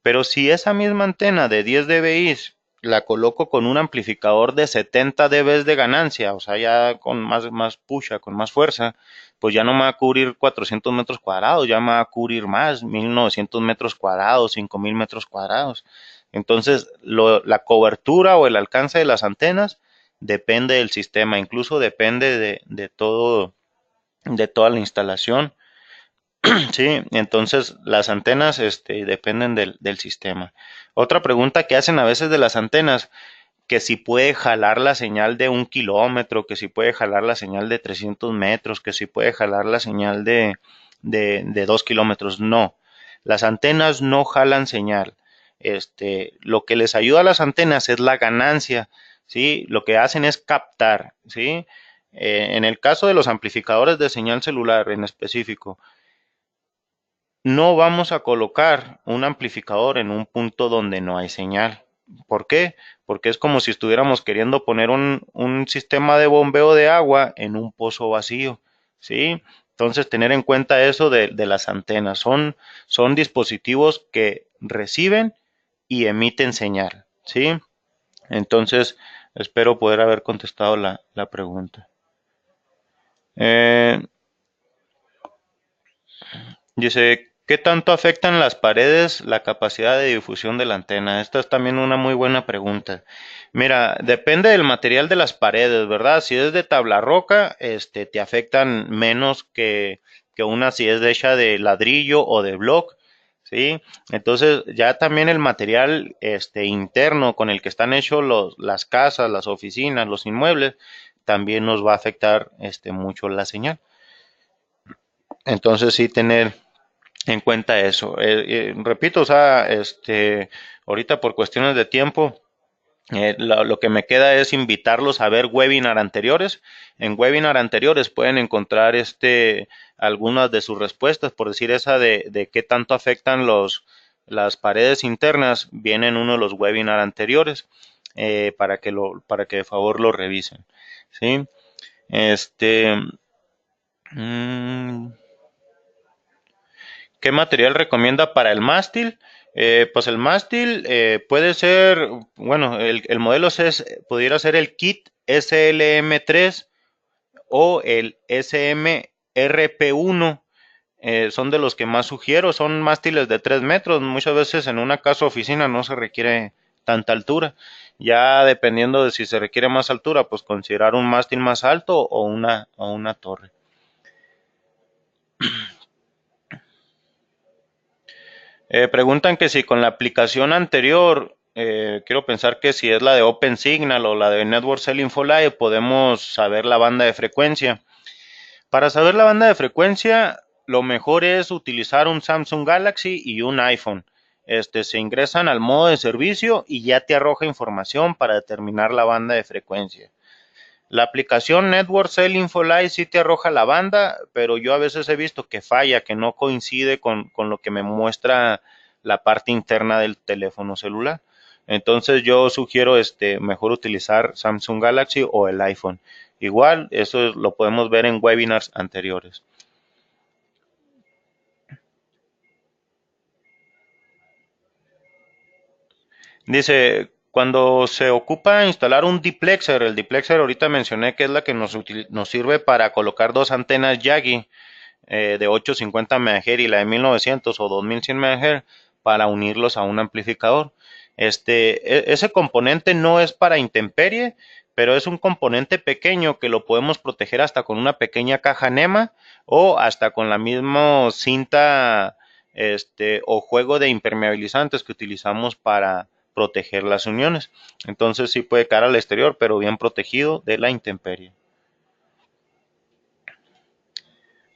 Pero si esa misma antena de 10 dBi la coloco con un amplificador de 70 dB de ganancia, o sea, ya con más pucha, con más fuerza, pues ya no me va a cubrir 400 metros cuadrados, ya me va a cubrir más, 1900 metros cuadrados, 5000 metros cuadrados. Entonces, la cobertura o el alcance de las antenas depende del sistema, incluso depende de todo, de toda la instalación. Sí, entonces las antenas dependen del sistema. Otra pregunta que hacen a veces de las antenas, que si puede jalar la señal de 1 kilómetro, que si puede jalar la señal de 300 metros, que si puede jalar la señal de 2 kilómetros. No, las antenas no jalan señal. Lo que les ayuda a las antenas es la ganancia, ¿sí? Lo que hacen es captar, ¿sí? En el caso de los amplificadores de señal celular en específico, no vamos a colocar un amplificador en un punto donde no hay señal. ¿Por qué? Porque es como si estuviéramos queriendo poner un sistema de bombeo de agua en un pozo vacío, ¿sí? Entonces, tener en cuenta eso de las antenas. Son dispositivos que reciben y emiten señal, ¿sí? Entonces, espero poder haber contestado la pregunta. Eh, Dice, ¿qué tanto afectan las paredes la capacidad de difusión de la antena? Esta es también una muy buena pregunta. Mira, depende del material de las paredes, ¿verdad? Si es de tabla roca, te afectan menos que una si es hecha de ladrillo o de block, ¿sí? Entonces, ya también el material, interno con el que están hechos las casas, las oficinas, los inmuebles, también nos va a afectar, mucho la señal. Entonces, sí tener en cuenta eso. Repito, o sea, ahorita por cuestiones de tiempo, lo que me queda es invitarlos a ver webinar anteriores. En webinar anteriores pueden encontrar algunas de sus respuestas, por decir esa de qué tanto afectan las paredes internas, viene en uno de los webinar anteriores, para que de favor lo revisen. ¿Sí? Este, mm, ¿Qué material recomienda para el mástil? Pues el mástil puede ser, bueno, el modelo pudiera ser el kit SLM3 o el SMRP1. Son de los que más sugiero, son mástiles de 3 metros. Muchas veces en una casa o oficina no se requiere tanta altura. Ya dependiendo de si se requiere más altura, pues considerar un mástil más alto o una torre. Preguntan que si con la aplicación anterior, quiero pensar que si es la de OpenSignal o la de Network Cell Info Live, podemos saber la banda de frecuencia. Para saber la banda de frecuencia, lo mejor es utilizar un Samsung Galaxy y un iPhone. Se ingresan al modo de servicio y ya te arroja información para determinar la banda de frecuencia. La aplicación Network Cell Infolight sí te arroja la banda, pero yo a veces he visto que falla, que no coincide con lo que me muestra la parte interna del teléfono celular. Entonces yo sugiero mejor utilizar Samsung Galaxy o el iPhone. Igual, lo podemos ver en webinars anteriores. Dice, cuando se ocupa instalar un diplexer, el diplexer ahorita mencioné que es la que nos sirve para colocar dos antenas Yagi de 850 MHz y la de 1900 o 2100 MHz para unirlos a un amplificador. Ese componente no es para intemperie, pero es un componente pequeño que lo podemos proteger hasta con una pequeña caja NEMA o hasta con la misma cinta o juego de impermeabilizantes que utilizamos para proteger las uniones. Entonces sí puede quedar al exterior, pero bien protegido de la intemperie.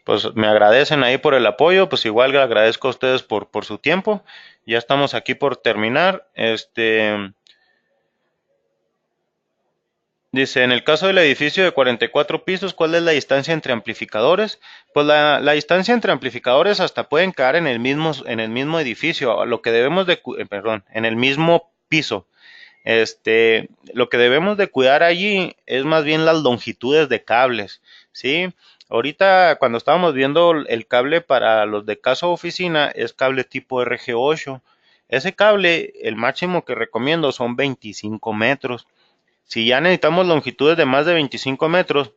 Pues me agradecen ahí por el apoyo, pues igual le agradezco a ustedes por su tiempo. Ya estamos aquí por terminar. Dice, en el caso del edificio de 44 pisos, ¿cuál es la distancia entre amplificadores? Pues la distancia entre amplificadores hasta pueden caer en el mismo edificio, lo que debemos de, perdón, en el mismo piso. Lo que debemos de cuidar allí es más bien las longitudes de cables, ¿sí? Ahorita cuando estábamos viendo el cable para los de casa o oficina es cable tipo RG8. Ese cable, el máximo que recomiendo son 25 metros. Si ya necesitamos longitudes de más de 25 metros,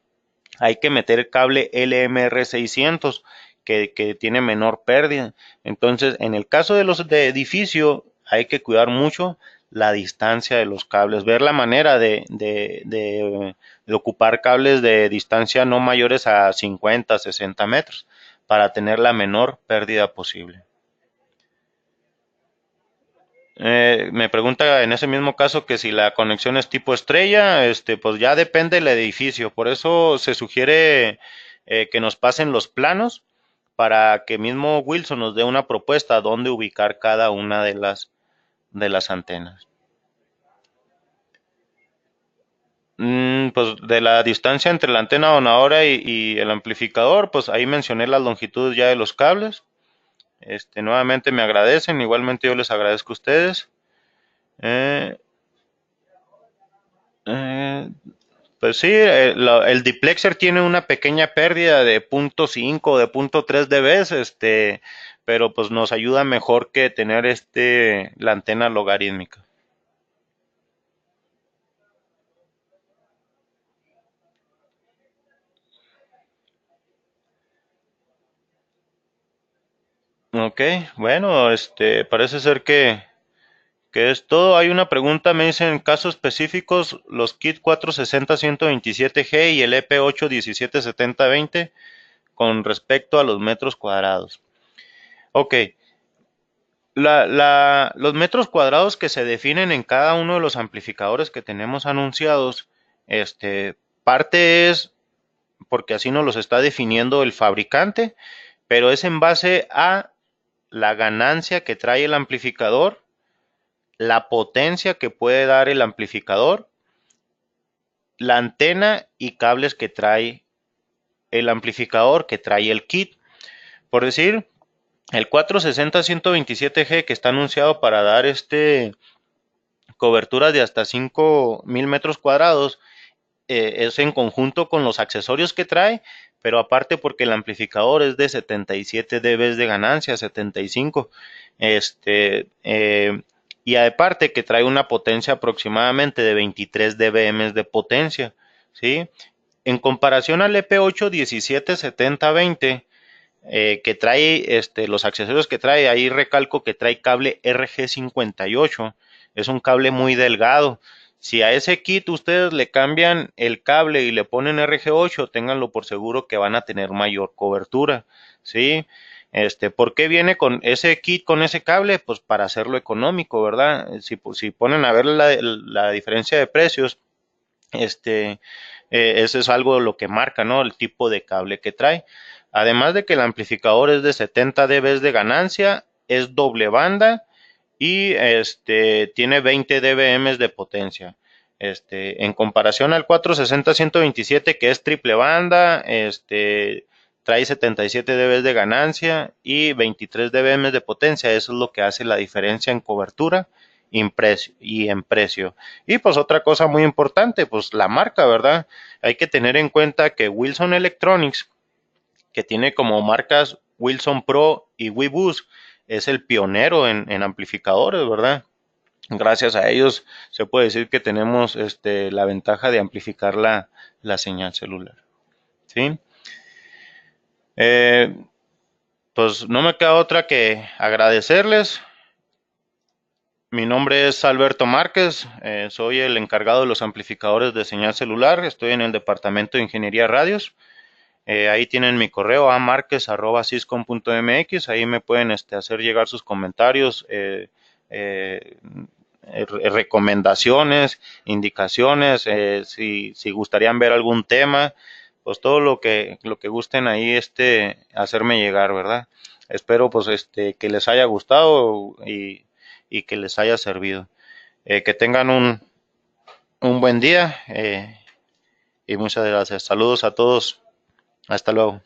hay que meter el cable LMR600 que tiene menor pérdida. Entonces, en el caso de los de edificio, hay que cuidar mucho la distancia de los cables, ver la manera de ocupar cables de distancia no mayores a 50, 60 metros para tener la menor pérdida posible. Me pregunta en ese mismo caso que si la conexión es tipo estrella, pues ya depende del edificio. Por eso se sugiere que nos pasen los planos para que mismo Wilson nos dé una propuesta dónde ubicar cada una de las antenas. Pues de la distancia entre la antena donadora y el amplificador, pues ahí mencioné las longitudes ya de los cables. Nuevamente me agradecen, igualmente yo les agradezco a ustedes. Eh, eh, Pues sí, el diplexer tiene una pequeña pérdida de 0.5 o de 0.3 dB, pero pues nos ayuda mejor que tener la antena logarítmica. Ok, bueno, parece ser que es todo. Hay una pregunta, me dicen en casos específicos, los kit 460-127G y el EP8-1770-20 con respecto a los metros cuadrados. Ok, los metros cuadrados que se definen en cada uno de los amplificadores que tenemos anunciados, parte es porque así nos los está definiendo el fabricante, pero es en base a la ganancia que trae el amplificador, la potencia que puede dar el amplificador, la antena y cables que trae el amplificador, que trae el kit. Por decir, el 460-127G que está anunciado para dar cobertura de hasta 5000 metros cuadrados, es en conjunto con los accesorios que trae, pero aparte porque el amplificador es de 77 dB de ganancia, 75. Y aparte que trae una potencia aproximadamente de 23 dBm de potencia, ¿sí? En comparación al EP8 1770-20, que trae los accesorios que trae, ahí recalco que trae cable RG58, es un cable muy delgado. Si a ese kit ustedes le cambian el cable y le ponen RG8, ténganlo por seguro que van a tener mayor cobertura, ¿sí? ¿Por qué viene con ese kit, con ese cable? Pues para hacerlo económico, ¿verdad? Si ponen a ver la diferencia de precios, eso es algo lo que marca, ¿no? El tipo de cable que trae. Además de que el amplificador es de 70 dB de ganancia, es doble banda y tiene 20 dBm de potencia. En comparación al 460-127 que es triple banda, trae 77 dB de ganancia y 23 dBm de potencia. Eso es lo que hace la diferencia en cobertura y en precio. Y pues otra cosa muy importante, pues la marca, ¿verdad? Hay que tener en cuenta que Wilson Electronics, que tiene como marcas Wilson Pro y Weboost, es el pionero en amplificadores, ¿verdad? Gracias a ellos se puede decir que tenemos la ventaja de amplificar la señal celular. ¿Sí? Eh, pues no me queda otra que agradecerles. Mi nombre es Alberto Márquez, soy el encargado de los amplificadores de señal celular, estoy en el departamento de Ingeniería Radios. Ahí tienen mi correo amarquez@syscom.mx, ahí me pueden hacer llegar sus comentarios, eh, recomendaciones, indicaciones, si gustarían ver algún tema, pues todo lo que gusten ahí hacerme llegar, ¿verdad? Espero pues que les haya gustado y que les haya servido. Que tengan un buen día y muchas gracias. Saludos a todos. Hasta luego.